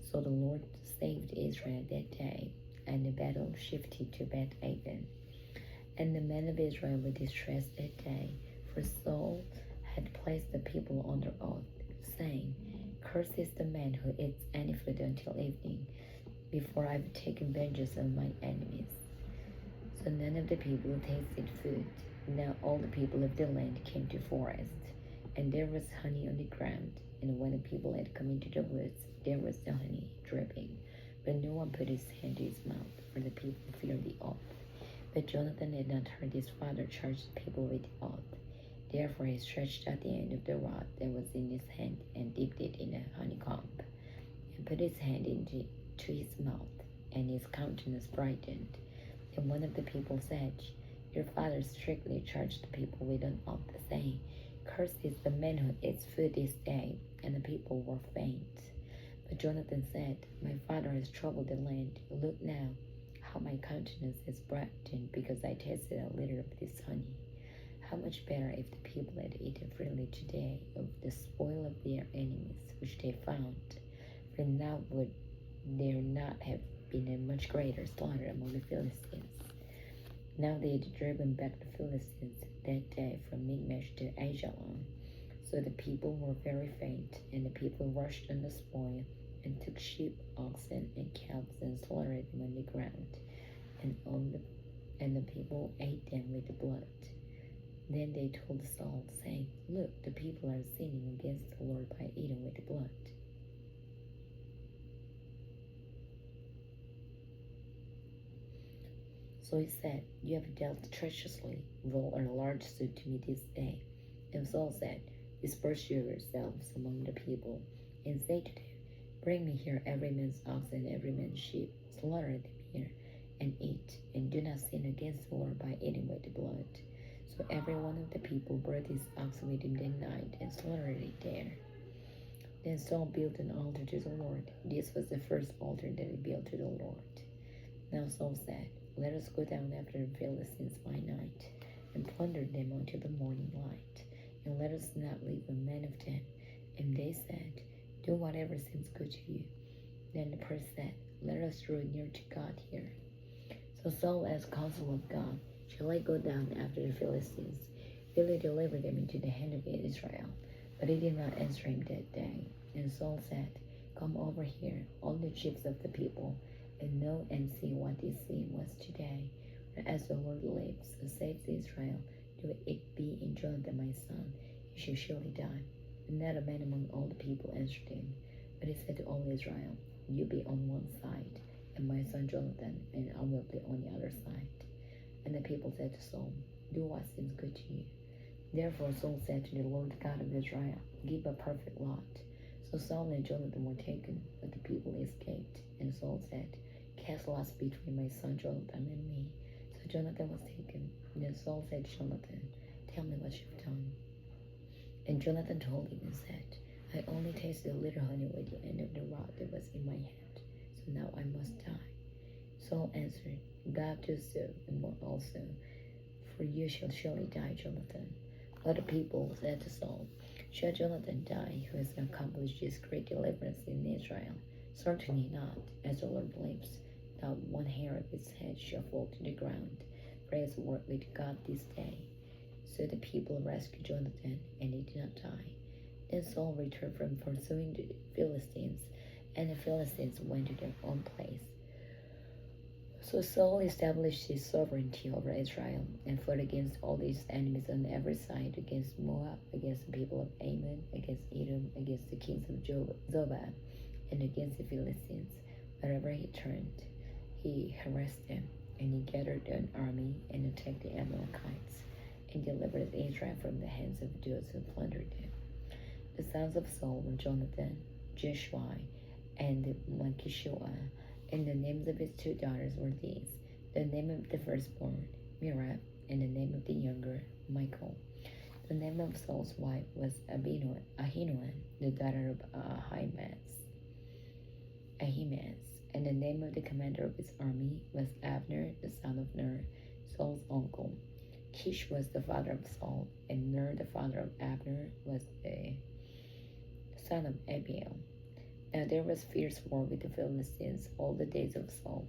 So the Lord saved Israel that day, and the battle shifted to Beth-aven. And the men of Israel were distressed that day, for Saul had placed the people under oath, saying, "Cursed is the man who eats any food until evening, before I have taken vengeance on my enemies." So none of the people tasted food. Now all the people of the land came to forest, and there was honey on the ground. And when the people had come into the woods, there was the honey dripping. But no one put his hand to his mouth, for the people feared the oath. But Jonathan had not heard his father charge the people with the oath. Therefore he stretched out the end of the rod that was in his hand, and dipped it in a honeycomb, and put his hand into his mouth, and his countenance brightened. And one of the people said, "Your father strictly charged the people with an oath, saying, 'Cursed is the man who eats food this day,' and the people were faint." But Jonathan said, "My father has troubled the land. Look now, how my countenance is brightened, because I tasted a little of this honey. How much better if the people had eaten freely today of the spoil of their enemies, which they found, for now would there not have been a much greater slaughter among the Philistines." Now they had driven back the Philistines that day from Michmash to Aijalon. So the people were very faint, and the people rushed on the spoil, and took sheep, oxen, and calves, and slaughtered them on the ground, and the people ate them with the blood. Then they told Saul, saying, "Look, the people are sinning against the Lord by eating with the blood." So he said, "You have dealt treacherously. Roll a large suit to me this day." And Saul said, "Disperse yourselves among the people, and say to them, Bring me here every man's ox and every man's sheep, slaughter them here, and eat, and do not sin against the Lord by eating with the blood. So every one of the people brought his ox with him that night, and slaughtered it there. Then Saul built an altar to the Lord. This was the first altar that he built to the Lord. Now Saul said, Let us go down after the Philistines by night, and plunder them until the morning light, and let us not leave a man of them. And they said, Do whatever seems good to you. Then the priest said, Let us draw near to God here. So Saul asked counsel of God, Shall I go down after the Philistines? Will he deliver them into the hand of Israel? But he did not answer him that day. And Saul said, Come over here, all the chiefs of the people, and know and see what this scene was today. For as the Lord lives, who saves Israel, though it be in Jonathan my son, he shall surely die. And not a man among all the people answered him. But he said to all Israel, You be on one side, and my son Jonathan, and I will be on the other side. And the people said to Saul, Do what seems good to you. Therefore Saul said to the Lord God of Israel, Give a perfect lot. So Saul and Jonathan were taken, but the people escaped. And Saul said, Cast lots between my son Jonathan and me. So Jonathan was taken. And then Saul said to Jonathan, Tell me what you've done. And Jonathan told him and said, I only tasted a little honey with the end of the rod that was in my hand. So now I must die. Saul answered, God do so, and more also, for you shall surely die, Jonathan. But the people said to Saul, Shall Jonathan die, who has accomplished this great deliverance in Israel? Certainly not, as the Lord lives. Not one hair of his head shall fall to the ground, for he has worked with God this day. So the people rescued Jonathan, and he did not die. Then Saul returned from pursuing the Philistines, and the Philistines went to their own place. So Saul established his sovereignty over Israel, and fought against all his enemies on every side, against Moab, against the people of Ammon, against Edom, against the kings of Zobah, and against the Philistines. Wherever he turned, he harassed them, and he gathered an army and attacked the Amalekites, and delivered Israel from the hands of those who plundered them. The sons of Saul were Jonathan, Joshua, and Malchishua, and the names of his two daughters were these: the name of the firstborn, Merab, and the name of the younger, Michal. The name of Saul's wife was Ahinoam, the daughter of Ahimaaz, and the name of the commander of his army was Abner, the son of Ner, Saul's uncle. Kish was the father of Saul, and Ner, the father of Abner, was the son of Abiel. Now there was fierce war with the Philistines all the days of Saul,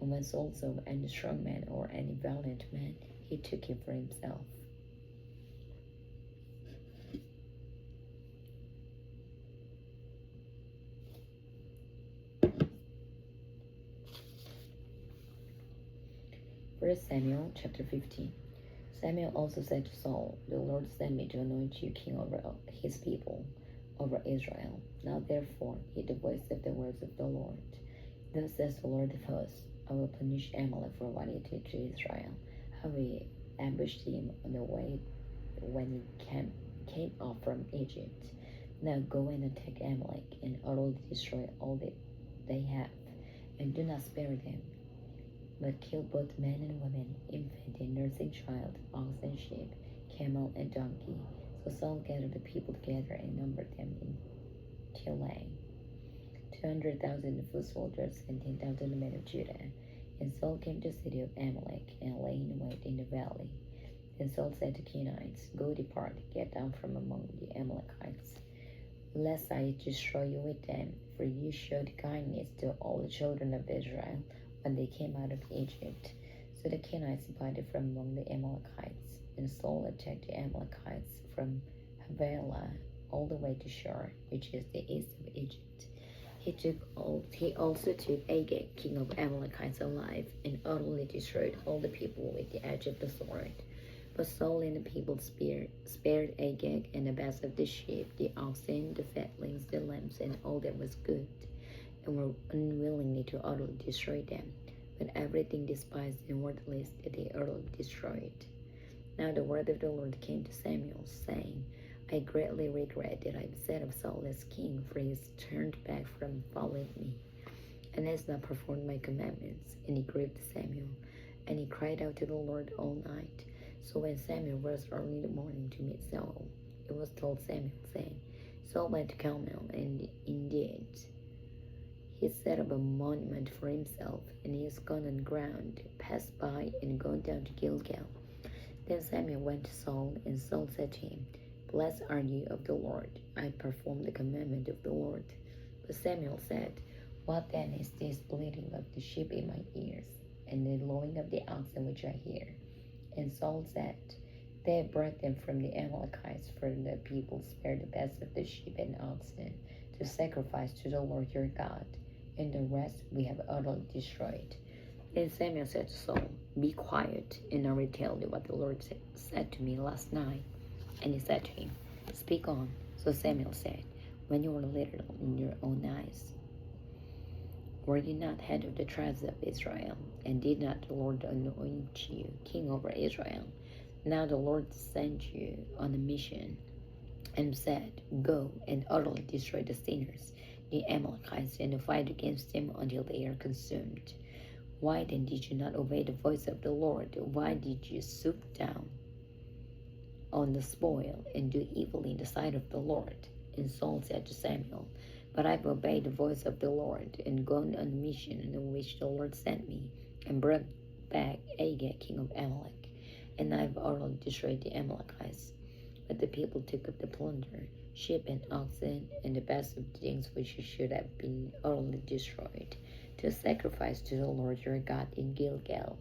and when Saul saw any strong man or any valiant man, he took him for himself. First Samuel chapter 15. Samuel also said to Saul, The Lord sent me to anoint you king over his people, over Israel. Now therefore hear the voice of the words of the Lord. Thus says the Lord of hosts, I will punish Amalek for what he did to Israel, how he ambushed him on the way when he came up from Egypt. Now go and attack Amalek, and utterly destroy all that they have, and do not spare them, but kill both men and women, infant and nursing child, ox and sheep, camel and donkey. So Saul gathered the people together and numbered them in Tilai, 200,000 foot soldiers and 10,000 men of Judah. And Saul came to the city of Amalek and lay in wait in the valley. Then Saul said to Kenites, Go depart, get down from among the Amalekites, lest I destroy you with them, for you showed kindness to all the children of Israel when they came out of Egypt. So the Kenites divided from among the Amalekites, and Saul attacked the Amalekites from Havilah all the way to Shur, which is the east of Egypt. He also took Agag, king of Amalekites, alive, and utterly destroyed all the people with the edge of the sword. But Saul and the people spared Agag and the best of the sheep, the oxen, the fatlings, the lambs, and all that was good, and were unwillingly to utterly destroy them. But everything despised and worthless they utterly destroyed. Now the word of the Lord came to Samuel, saying, I greatly regret that I've set up Saul as king, for he has turned back from following me, and has not performed my commandments. And he grieved Samuel, and he cried out to the Lord all night. So when Samuel rose early in the morning to meet Saul, it was told Samuel, saying, Saul went to Carmel, and indeed he set up a monument for himself, and he has gone on ground, passed by, and gone down to Gilgal. Then Samuel went to Saul, and Saul said to him, Blessed are you of the Lord. I perform the commandment of the Lord. But Samuel said, What then is this bleating of the sheep in my ears, and the lowing of the oxen which I hear? And Saul said, They have brought them from the Amalekites, for the people spared the best of the sheep and oxen to sacrifice to the Lord your God, and the rest we have utterly destroyed. Then Samuel said to Saul, Be quiet, and I will tell you what the Lord said to me last night. And he said to him, Speak on. So Samuel said, When you were little in your own eyes, were you not head of the tribes of Israel? And did not the Lord anoint you king over Israel? Now the Lord sent you on a mission and said, Go and utterly destroy the sinners, the Amalekites, and fight against them until they are consumed. Why then did you not obey the voice of the Lord? Why did you swoop down on the spoil and do evil in the sight of the Lord? And Saul said to Samuel, But I've obeyed the voice of the Lord, and gone on a mission in which the Lord sent me, and brought back Agag, king of Amalek, and I've utterly destroyed the Amalekites. But the people took up the plunder, sheep and oxen, and the best of the things which should have been utterly destroyed, to sacrifice to the Lord your God in Gilgal.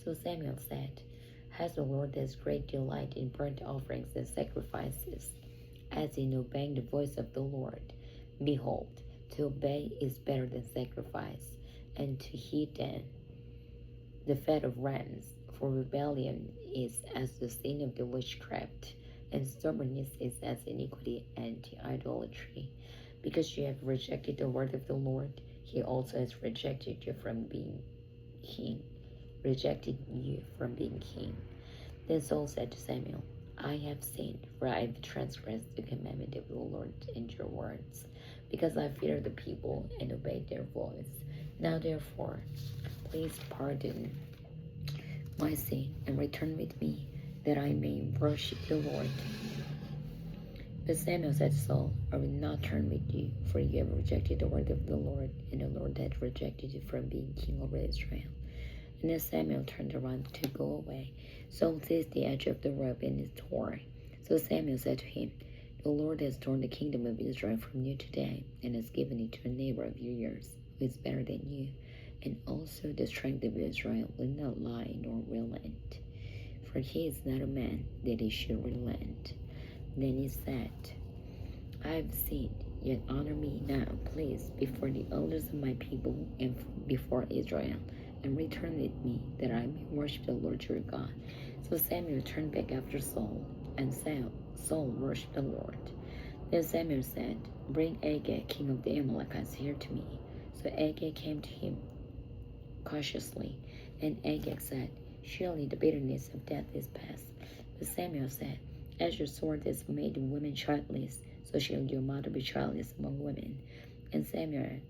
So Samuel said, Has the Lord as great delight in burnt offerings and sacrifices, as in obeying the voice of the Lord? Behold, to obey is better than sacrifice, and to heed than the fat of rams. For rebellion is as the sin of the witchcraft, and stubbornness is as iniquity and idolatry. Because you have rejected the word of the Lord, he also has rejected you from being king. Then Saul said to Samuel, I have sinned, for I have transgressed the commandment of the Lord and your words, because I feared the people and obeyed their voice. Now therefore, please pardon my sin and return with me, that I may worship the Lord. But Samuel said to Saul, I will not turn with you, for you have rejected the word of the Lord, and the Lord had rejected you from being king over Israel. And then Samuel turned around to go away. Saul seized the edge of the robe and it tore. So Samuel said to him, The Lord has torn the kingdom of Israel from you today, and has given it to a neighbor of yours, who is better than you. And also the strength of Israel will not lie nor relent, for he is not a man that he should relent. Then he said, I have sinned, yet honor me now, please, before the elders of my people and before Israel, and return with me, that I may worship the Lord your God. So Samuel turned back after Saul, and Saul worshipped the Lord. Then Samuel said, Bring Agag, king of the Amalekites, here to me. So Agag came to him cautiously, and Agag said, Surely the bitterness of death is past. But Samuel said, As your sword has made women childless, so shall your mother be childless among women. And Samuel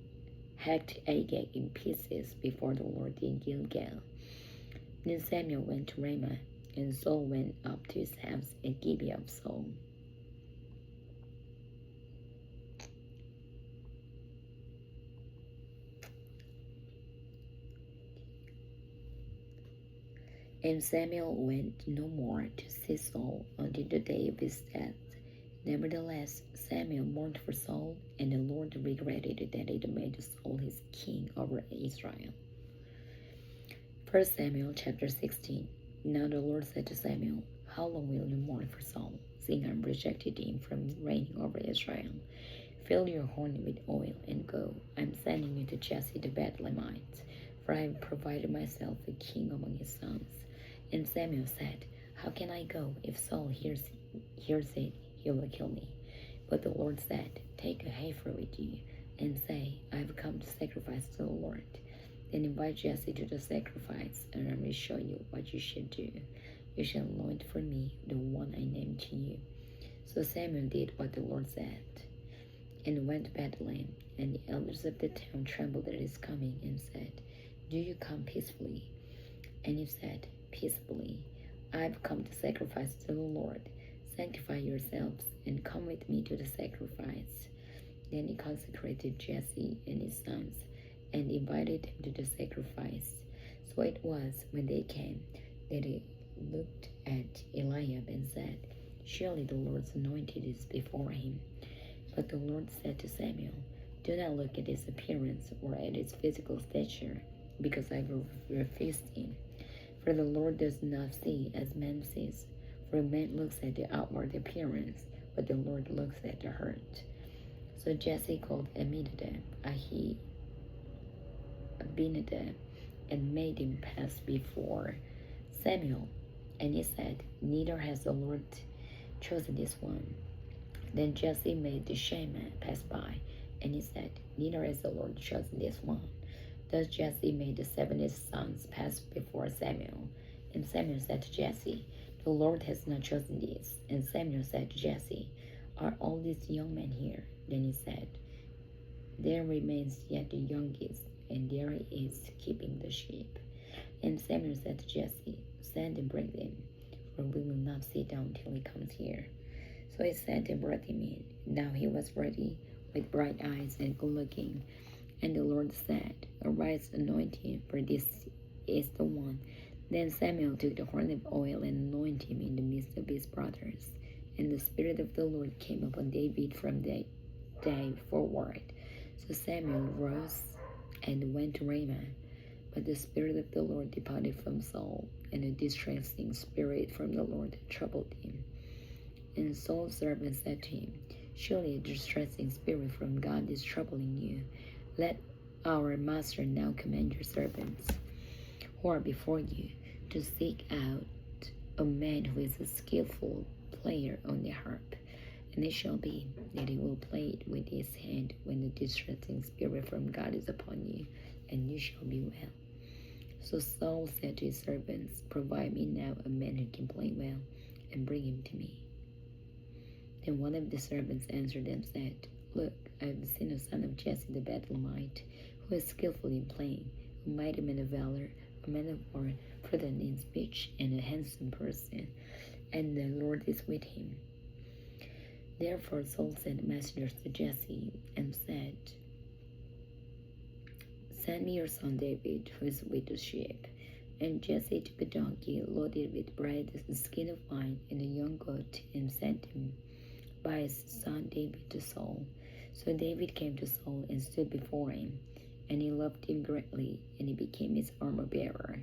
hacked Agag in pieces before the Lord in Gilgal. Then Samuel went to Ramah, and Saul went up to his house at Gibeah of Saul. And Samuel went no more to see Saul until the day of his death. Nevertheless, Samuel mourned for Saul, and the Lord regretted that he had made Saul his king over Israel. 1 Samuel chapter 16. Now the Lord said to Samuel, How long will you mourn for Saul, seeing I have rejected him from reigning over Israel? Fill your horn with oil and go. I am sending you to Jesse the Bethlehemite, for I have provided myself a king among his sons. And Samuel said, How can I go? If Saul hears it, he will kill me. But the Lord said, Take a heifer with you, and say, I have come to sacrifice to the Lord. Then invite Jesse to the sacrifice, and I will show you what you should do. You shall anoint for me the one I name to you. So Samuel did what the Lord said, and went to Bethlehem. And the elders of the town trembled at his coming, and said, "Do you come peacefully?" And he said, "Peaceably. I've come to sacrifice to the Lord. Sanctify yourselves, and come with me to the sacrifice." Then he consecrated Jesse and his sons, and invited them to the sacrifice. So it was, when they came, that he looked at Eliab and said, "Surely the Lord's anointed is before him." But the Lord said to Samuel, "Do not look at his appearance or at his physical stature, because I will refuse him. For the Lord does not see as man sees. For man looks at the outward appearance, but the Lord looks at the heart." So Jesse called Abinadab, and made him pass before Samuel. And he said, "Neither has the Lord chosen this one." Then Jesse made the Shammah pass by, and he said, "Neither has the Lord chosen this one." Thus Jesse made the 70 sons pass before Samuel. And Samuel said to Jesse, "The Lord has not chosen these." And Samuel said to Jesse, "Are all these young men here?" Then he said, "There remains yet the youngest, and there he is keeping the sheep." And Samuel said to Jesse, "Send and bring them, for we will not sit down till he comes here." So he sent and brought him in. Now he was ruddy, with bright eyes and good looking. And the Lord said, "Arise, anoint him, for this is the one." Then Samuel took the horn of oil and anointed him in the midst of his brothers. And the Spirit of the Lord came upon David from that day forward. So Samuel rose and went to Ramah. But the Spirit of the Lord departed from Saul, and a distressing spirit from the Lord troubled him. And Saul's servant said to him, "Surely a distressing spirit from God is troubling you. Let our master now command your servants, who are before you, to seek out a man who is a skillful player on the harp. And it shall be that he will play it with his hand when the distressing spirit from God is upon you, and you shall be well." So Saul said to his servants, "Provide me now a man who can play well, and bring him to me." Then one of the servants answered and said, "Look, I have seen a son of Jesse the Bethlehemite, who is skillful in playing, a mighty man of valor, a man of war, prudent in speech, and a handsome person, and the Lord is with him." Therefore Saul sent messengers to Jesse and said, "Send me your son David, who is with the sheep." And Jesse took a donkey loaded with bread, a skin of wine, and a young goat, and sent him by his son David to Saul. So David came to Saul and stood before him, and he loved him greatly, and he became his armor-bearer.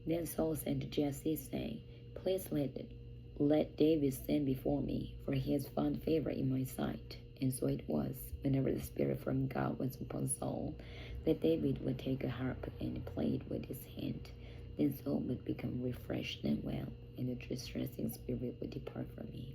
Then Saul sent to Jesse, saying, "Please let David stand before me, for he has found favor in my sight." And so it was, whenever the Spirit from God was upon Saul, that David would take a harp and play it with his hand. Then Saul would become refreshed and well, and the distressing spirit would depart from him.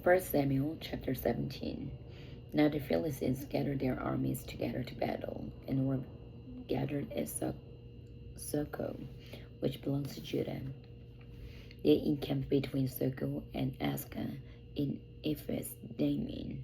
First Samuel chapter 17. Now the Philistines gathered their armies together to battle, and were gathered at Socoh, which belongs to Judah. They encamped between Socoh and Ascah in Ephes Dammim.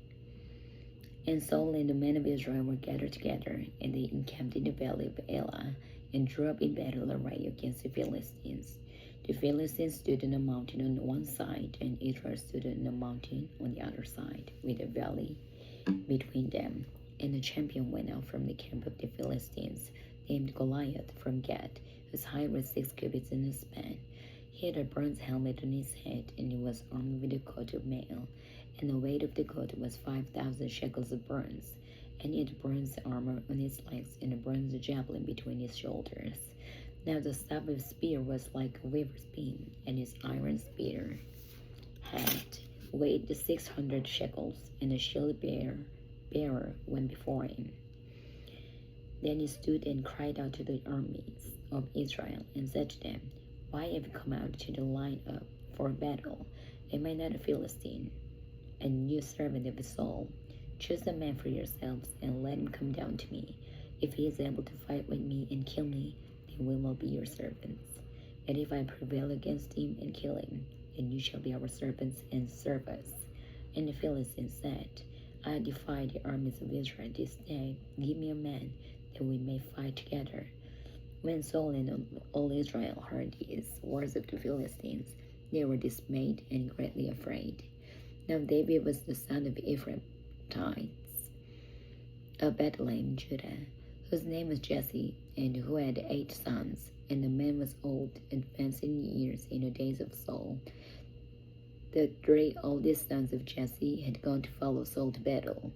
And Saul and the men of Israel were gathered together, and they encamped in the valley of Elah, and drew up in battle array against the Philistines. The Philistines stood on a mountain on one side, and Israel stood on a mountain on the other side, with a valley between them. And a champion went out from the camp of the Philistines, named Goliath from Gath, whose height was 6 cubits in a span. He had a bronze helmet on his head, and he was armed with a coat of mail, and the weight of the coat was 5,000 shekels of bronze. And he had bronze armor on his legs, and a bronze javelin between his shoulders. Now the staff of his spear was like a weaver's beam, and his iron spear had weighed 600 shekels, and a shield bearer went before him. Then he stood and cried out to the armies of Israel and said to them, Why have you come out to the line up for battle? Am I not a Philistine? And you servant of Saul, choose a man for yourselves and let him come down to me. If he is able to fight with me and kill me, then we will be your servants. And if I prevail against him and kill him, then you shall be our servants and serve us. And the Philistines said, I defy the armies of Israel this day. Give me a man that we may fight together. When Saul and all Israel heard these words of the Philistines, they were dismayed and greatly afraid. Now David was the son of Ephraimites of Bethlehem, Judah, whose name was Jesse, and who had 8 sons. And the man was old, advanced in years in the days of Saul. The 3 oldest sons of Jesse had gone to follow Saul to battle.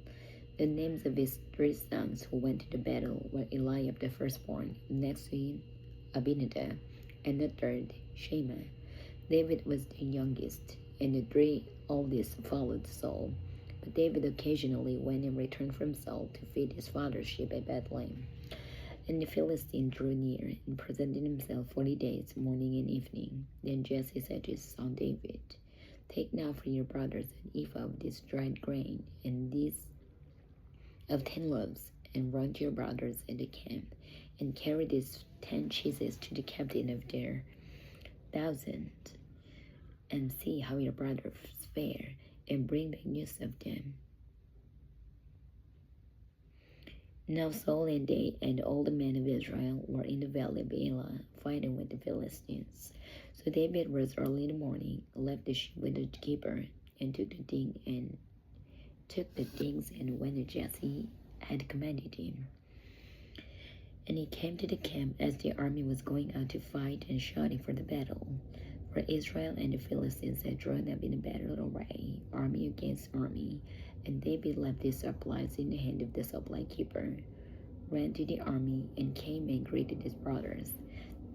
The names of his 3 sons who went to the battle were Eliab the firstborn, next to him Abinadab, and the third Shema. David was the youngest, and the 3 oldest followed Saul. But David occasionally went and returned from Saul to feed his father's sheep at Bethlehem. And the Philistine drew near and presented himself 40 days, morning and evening. Then Jesse said to his son David, Take now for your brothers an ephah of this dried grain, and this of 10 loaves, and run to your brothers in the camp, and carry these 10 cheeses to the captain of their 1,000, and see how your brothers fare, and bring back news of them. Now Saul and they and all the men of Israel were in the valley of Elah, fighting with the Philistines. So David rose early in the morning, left the sheep with the keeper, and took the things and went to Jesse had commanded him. And he came to the camp as the army was going out to fight and shouting for the battle. For Israel and the Philistines had drawn up in a battle array, army against army, and David left his supplies in the hand of the supply keeper, ran to the army, and came and greeted his brothers.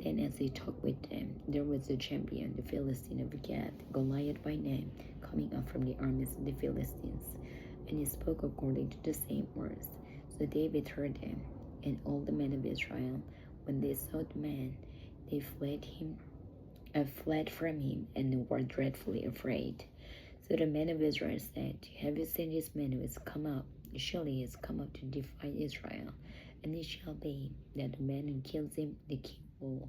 Then as he talked with them, there was a champion, the Philistine of Gath, Goliath by name, coming up from the armies of the Philistines. And he spoke according to the same words. So David heard them, and all the men of Israel, when they saw the man, they fled from him, and were dreadfully afraid. So the men of Israel said, Have you seen this man who has come up? Surely he has come up to defy Israel. And it shall be that the man who kills him, the king will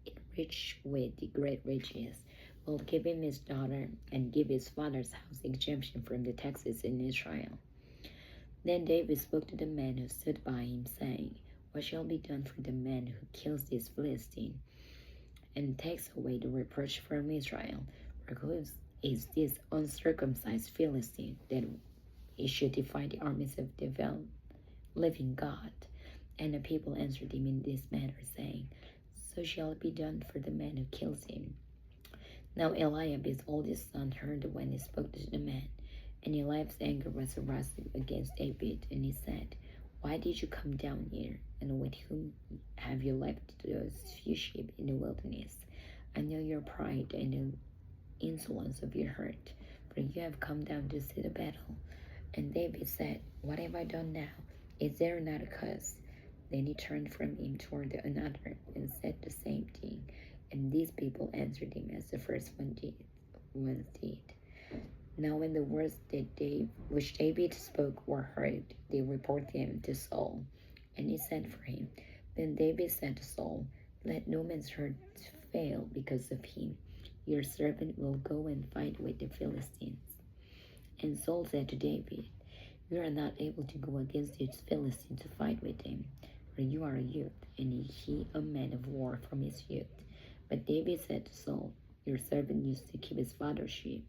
enrich with the great riches, will give him his daughter, and give his father's house exemption from the taxes in Israel. Then David spoke to the man who stood by him, saying, What shall be done for the man who kills this Philistine, and takes away the reproach from Israel? For who is this uncircumcised Philistine, that he should defy the armies of the living God? And the people answered him in this manner, saying, So shall it be done for the man who kills him. Now Eliab, his oldest son, heard when he spoke to the man. And Eliab's anger was aroused against David, and he said, Why did you come down here? And with whom have you left those few sheep in the wilderness? I know your pride and the insolence of your heart, for you have come down to see the battle. And David said, What have I done now? Is there not a cause? Then he turned from him toward another, and said the same thing. And these people answered him as the first one did. Now when the words which David spoke were heard, they reported him to Saul, and he sent for him. Then David said to Saul, Let no man's heart fail because of him. Your servant will go and fight with the Philistines. And Saul said to David, You are not able to go against the Philistines to fight with them, for you are a youth, and he a man of war from his youth. But David said to Saul, Your servant used to keep his father's sheep.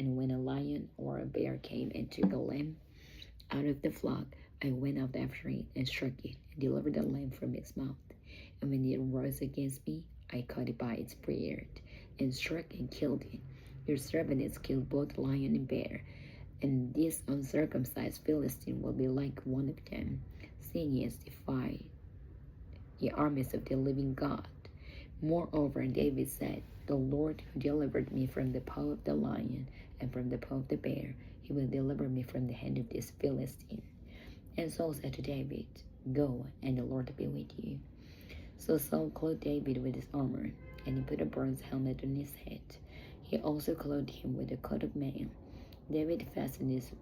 And when a lion or a bear came and took a lamb out of the flock, I went out after it and struck it, and delivered the lamb from its mouth. And when it rose against me, I caught it by its beard, and struck and killed it. Your servant has killed both lion and bear, and this uncircumcised Philistine will be like one of them, seeing he has defied the armies of the living God. Moreover, David said, The Lord who delivered me from the paw of the lion and from the paw of the bear, he will deliver me from the hand of this Philistine. And Saul said to David, Go, and the Lord be with you." So Saul clothed David with his armor, and he put a bronze helmet on his head. He also clothed him with a coat of mail. David fastened his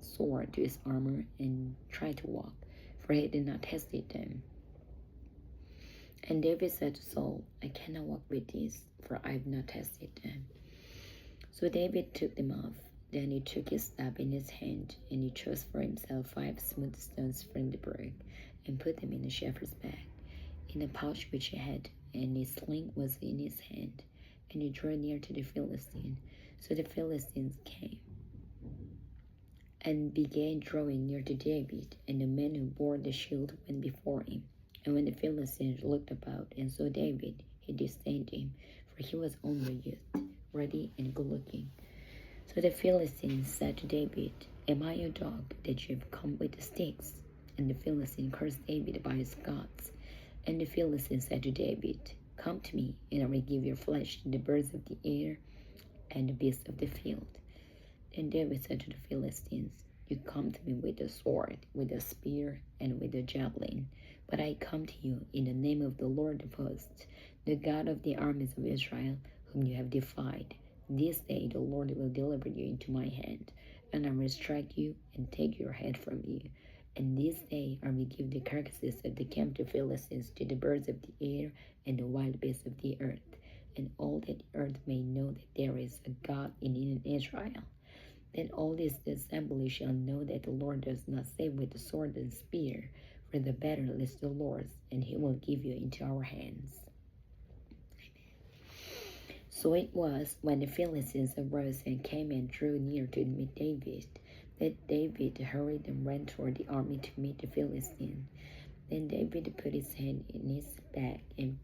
sword to his armor and tried to walk, for he did not hesitate them. And David said to Saul, "I cannot walk with these, for I have not tested them." So David took them off. Then he took his staff in his hand, and he chose for himself 5 smooth stones from the brook, and put them in a shepherd's bag, in a pouch which he had, and his sling was in his hand. And he drew near to the Philistine. So the Philistines came and began drawing near to David, and the men who bore the shield went before him. And when the Philistines looked about and saw David, he disdained him, for he was only a youth, ruddy and good-looking. So the Philistines said to David, "Am I your dog, that you have come with the sticks?" And the Philistine cursed David by his gods. And the Philistine said to David, "Come to me, and I will give your flesh to the birds of the air and the beasts of the field." Then David said to the Philistines, "You come to me with a sword, with a spear, and with a javelin, but I come to you in the name of the Lord of hosts, the God of the armies of Israel, whom you have defied. This day the Lord will deliver you into my hand, and I will strike you and take your head from you. And this day I will give the carcasses of the captive Philistines to the birds of the air and the wild beasts of the earth, and all that the earth may know that there is a God in Israel. Then all this assembly shall know that the Lord does not save with the sword and spear, for the battle is the Lord's, and he will give you into our hands." So it was, when the Philistines arose and came and drew near to meet David, that David hurried and ran toward the army to meet the Philistines. Then David put his hand in his bag and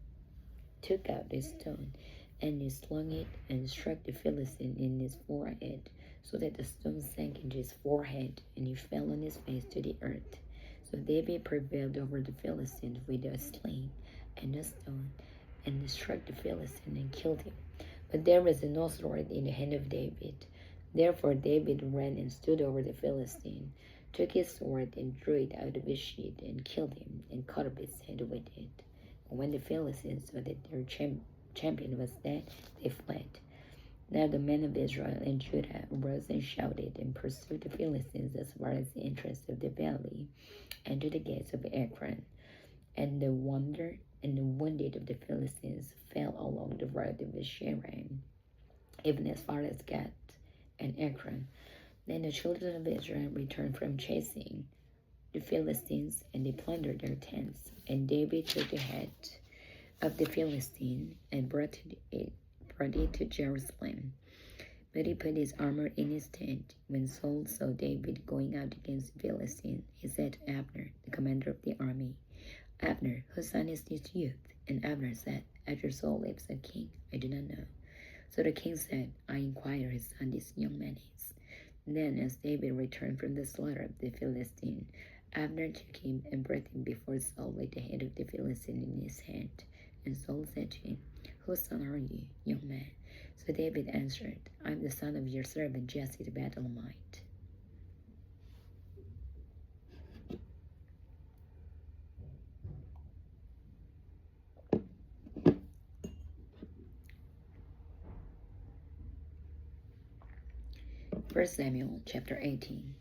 took out a stone, and he slung it and struck the Philistine in his forehead, so that the stone sank into his forehead, and he fell on his face to the earth. So David prevailed over the Philistines with a sling and a stone, and he struck the Philistine and killed him. But there was no sword in the hand of David. Therefore David ran and stood over the Philistine, took his sword and drew it out of his sheath, and killed him, and cut off his head with it. And when the Philistines saw that their champion was dead, they fled. Now the men of Israel and Judah arose and shouted, and pursued the Philistines as far as the entrance of the valley, and to the gates of Ekron. And the wounded of the Philistines fell along the road of Shaaraim, even as far as Gath and Ekron. Then the children of Israel returned from chasing the Philistines, and they plundered their tents. And David took the head of the Philistine and brought it to Jerusalem. But he put his armor in his tent. When Saul saw David going out against the Philistines, he said to Abner, the commander of the army, "Abner, whose son is this youth?" And Abner said, "As your soul lives, O king, I do not know." So the king said, "I inquire his son this young man is." Then as David returned from the slaughter of the Philistine, Abner took him and brought him before Saul with the head of the Philistine in his hand. And Saul said to him, "Whose son are you, young man?" So David answered, "I am the son of your servant Jesse the Bethlehemite." First Samuel chapter 18.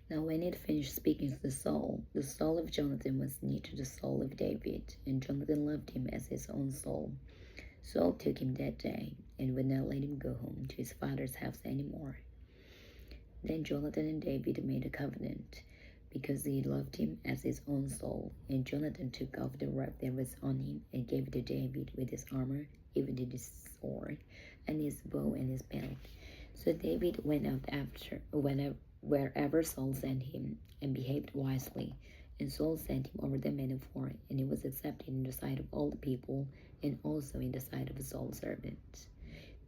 Now when he had finished speaking to Saul, the soul of Jonathan was near to the soul of David, and Jonathan loved him as his own soul. Saul took him that day, and would not let him go home to his father's house any more. Then Jonathan and David made a covenant, because he loved him as his own soul. And Jonathan took off the robe that was on him, and gave it to David with his armor, even to his sword, and his bow and his belt. So David went out wherever Saul sent him, and behaved wisely. And Saul sent him over the men of war, and he was accepted in the sight of all the people, and also in the sight of Saul's servants.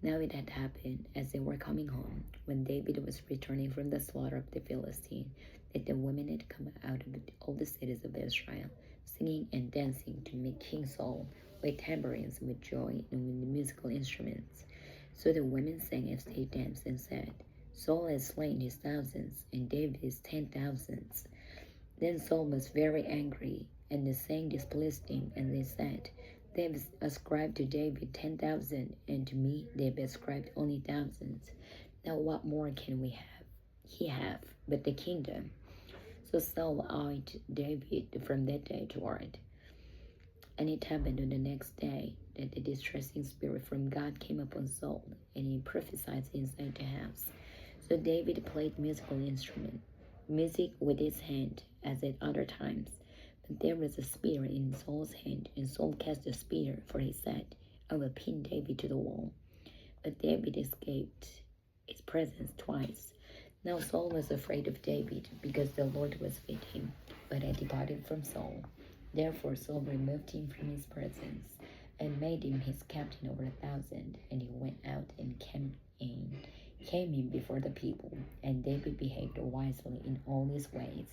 Now it had happened, as they were coming home, when David was returning from the slaughter of the Philistine, that the women had come out of all the cities of Israel, singing and dancing to meet King Saul, with tambourines, with joy, and with musical instruments. So the women sang as they danced and said, "Saul has slain his thousands, and David his 10,000s." Then Saul was very angry, and the saying displeased him, and they said, they have ascribed to David 10,000, and to me they have ascribed only thousands. Now what more can he have but the kingdom? So Saul eyed David from that day toward. And it happened on the next day that the distressing spirit from God came upon Saul, and he prophesied inside the house. So David played music with his hand, as at other times. But there was a spear in Saul's hand, and Saul cast the spear, for he said, I will pin David to the wall. But David escaped his presence twice. Now Saul was afraid of David, because the Lord was with him, but had departed from Saul. Therefore Saul removed him from his presence, and made him his captain over 1,000, and he went out and came in before the people, and David behaved wisely in all his ways,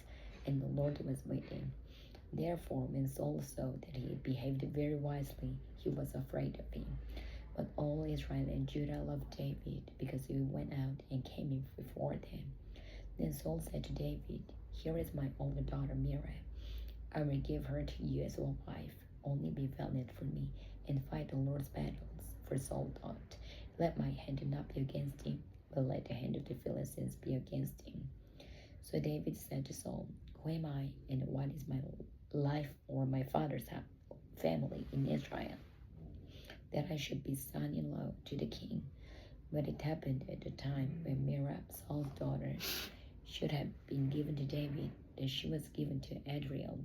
and the Lord was with him. Therefore, when Saul saw that he behaved very wisely, he was afraid of him. But all Israel and Judah loved David, because he went out and came in before them. Then Saul said to David, Here is my older daughter Merab. I will give her to you as a wife. Only be valiant for me, and fight the Lord's battles. For Saul thought, Let my hand not be against him, but let the hand of the Philistines be against him. So David said to Saul, Who am I, and what is my life or my father's family in Israel, that I should be son-in-law to the king? But it happened at the time when Merab, Saul's daughter, should have been given to David, that she was given to Adriel,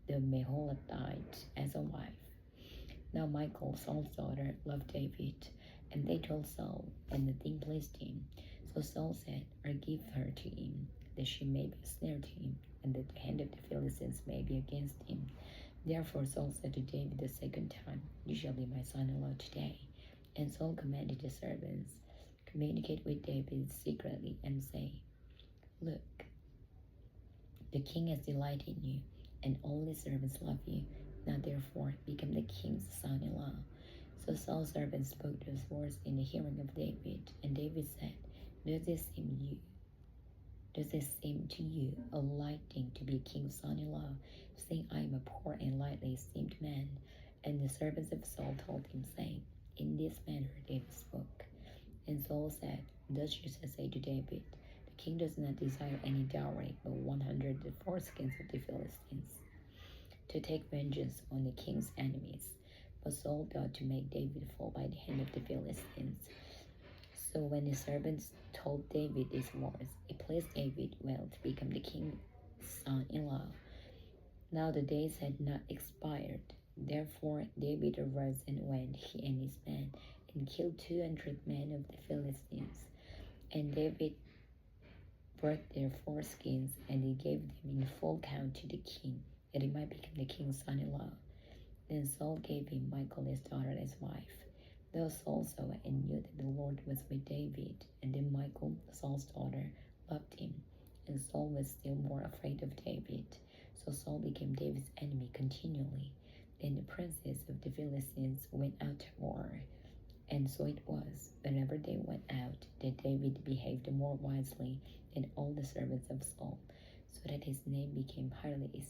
the Meholathite, as a wife. Now Michal, Saul's daughter, loved David, and they told Saul, and the thing pleased him. So Saul said, I give her to him, that she may be a snare to him, and that the hand of the Philistines may be against him. Therefore Saul said to David the second time, You shall be my son-in-law today. And Saul commanded the servants, Communicate with David secretly, and say, Look, the king has delighted in you, and all his servants love you. Now therefore become the king's son-in-law. So Saul's servants spoke those words in the hearing of David, and David said, Does it seem to you a light thing to be a king's son-in-law, seeing I am a poor and lightly esteemed man? And the servants of Saul told him, saying, In this manner David spoke. And Saul said, Thus you shall say to David, The king does not desire any dowry, but 100 foreskins of the Philistines, to take vengeance on the king's enemies. But Saul thought to make David fall by the hand of the Philistines. So when the servants told David these words, it pleased David well to become the king's son-in-law. Now the days had not expired. Therefore David arose and went, he and his men, and killed 200 men of the Philistines. And David brought their foreskins, and he gave them in full count to the king, that he might become the king's son-in-law. Then Saul gave him Michal his daughter as wife. Thus Saul saw and knew that the Lord was with David, and then Michal, Saul's daughter, loved him. And Saul was still more afraid of David. So Saul became David's enemy continually. Then the princes of the Philistines went out to war. And so it was, whenever they went out, that David behaved more wisely than all the servants of Saul, so that his name became highly esteemed.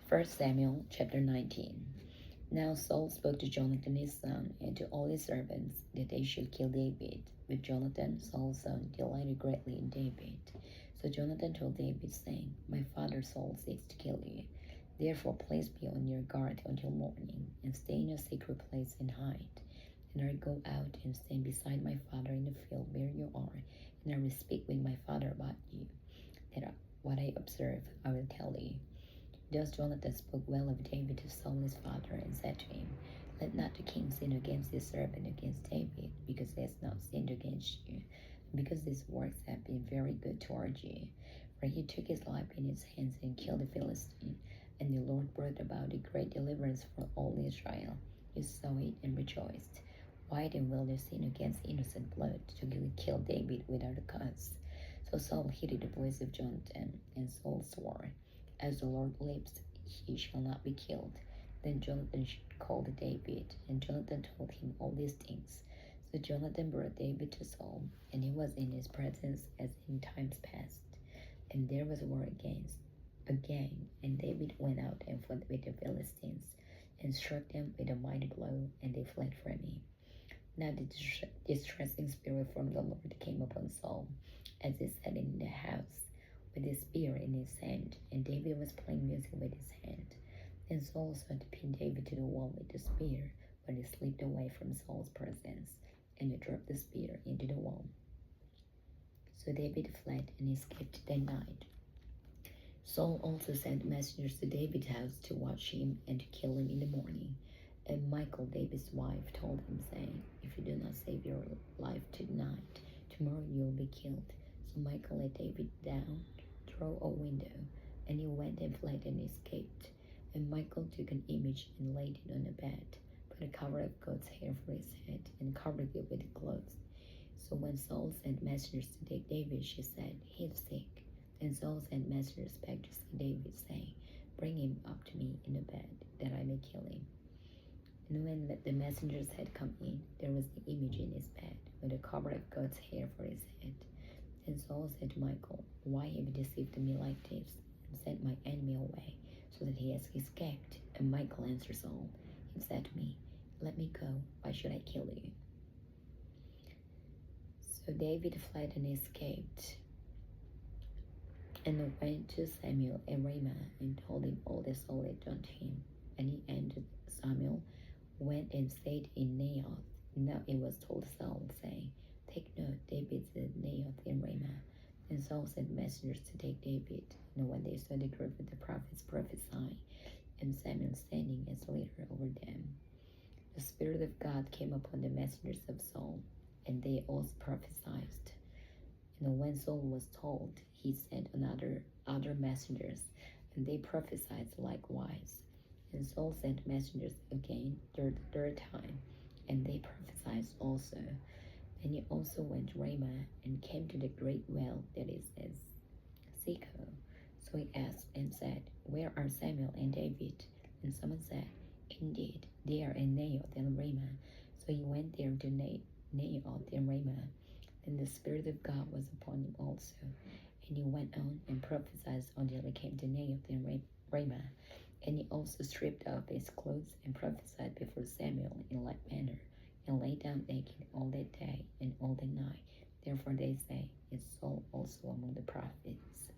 1 Samuel chapter 19. Now Saul spoke to Jonathan his son and to all his servants that they should kill David. But Jonathan, Saul's son, delighted greatly in David. So Jonathan told David, saying, My father Saul seeks to kill you. Therefore please be on your guard until morning, and stay in a secret place and hide. And I go out and stand beside my father in the field where you are, and I will speak with my father about you. That what I observe I will tell you. Thus Jonathan spoke well of David to Saul his father, and said to him, Let not the king sin against his servant against David, because he has not sinned against you, and because his works have been very good toward you. For he took his life in his hands and killed the Philistine, and the Lord brought about a great deliverance for all Israel. You saw it and rejoiced. Why then will they sin against innocent blood to kill David without a cause? So Saul heeded the voice of Jonathan, and Saul swore, "As the Lord lives, he shall not be killed." Then Jonathan called David, and Jonathan told him all these things. So Jonathan brought David to Saul, and he was in his presence as in times past. And there was war again, and David went out and fought with the Philistines, and struck them with a mighty blow, and they fled from him. Now the distressing spirit from the Lord came upon Saul, as he sat in the house, with his spear in his hand, and David was playing music with his hand. Then Saul sought to pin David to the wall with the spear, but he slipped away from Saul's presence, and he dropped the spear into the wall. So David fled and escaped that night. Saul also sent messengers to David's house to watch him and to kill him in the morning. And Michal, David's wife, told him, saying, "If you do not save your life tonight, tomorrow you will be killed." So Michal let David down through a window, and he went and fled and escaped. And Michal took an image and laid it on a bed, put a cover of goat's hair for his head, and covered it with clothes. So when Saul sent messengers to take David, she said, "He is sick." And Saul sent messengers back to see David, saying, "Bring him up to me in a bed, that I may kill him." And when the messengers had come in, there was the image in his bed, with a cover of goat's hair for his head. And Saul said to Michal, "Why have you deceived me like this, and sent my enemy away, so that he has escaped?" And Michal answered Saul, he said to me, "Let me go, why should I kill you?" So David fled and escaped, and went to Samuel at Ramah, and told him all that Saul had done to him. And Samuel went and stayed in Naioth. Now it was told Saul, saying, "Take note, David is at Naioth in Ramah." And Saul sent messengers to take David. And when they saw the group of the prophets prophesying, and Samuel standing as leader over them, the Spirit of God came upon the messengers of Saul, and they also prophesied. And when Saul was told, he sent other messengers, and they prophesied likewise. And Saul sent messengers again the third time, and they prophesied also. And he also went to Ramah, and came to the great well that is at Seco. So he asked and said, "Where are Samuel and David?" And someone said, "Indeed, they are in Naioth and Ramah." So he went there to Naioth and Ramah. Then the Spirit of God was upon him also, and he went on and prophesied until he came to Naioth and Ramah. And he also stripped off his clothes and prophesied before Samuel in like manner, and lay down naked all that day and all that night. Therefore they say, "Is Saul also among the prophets?"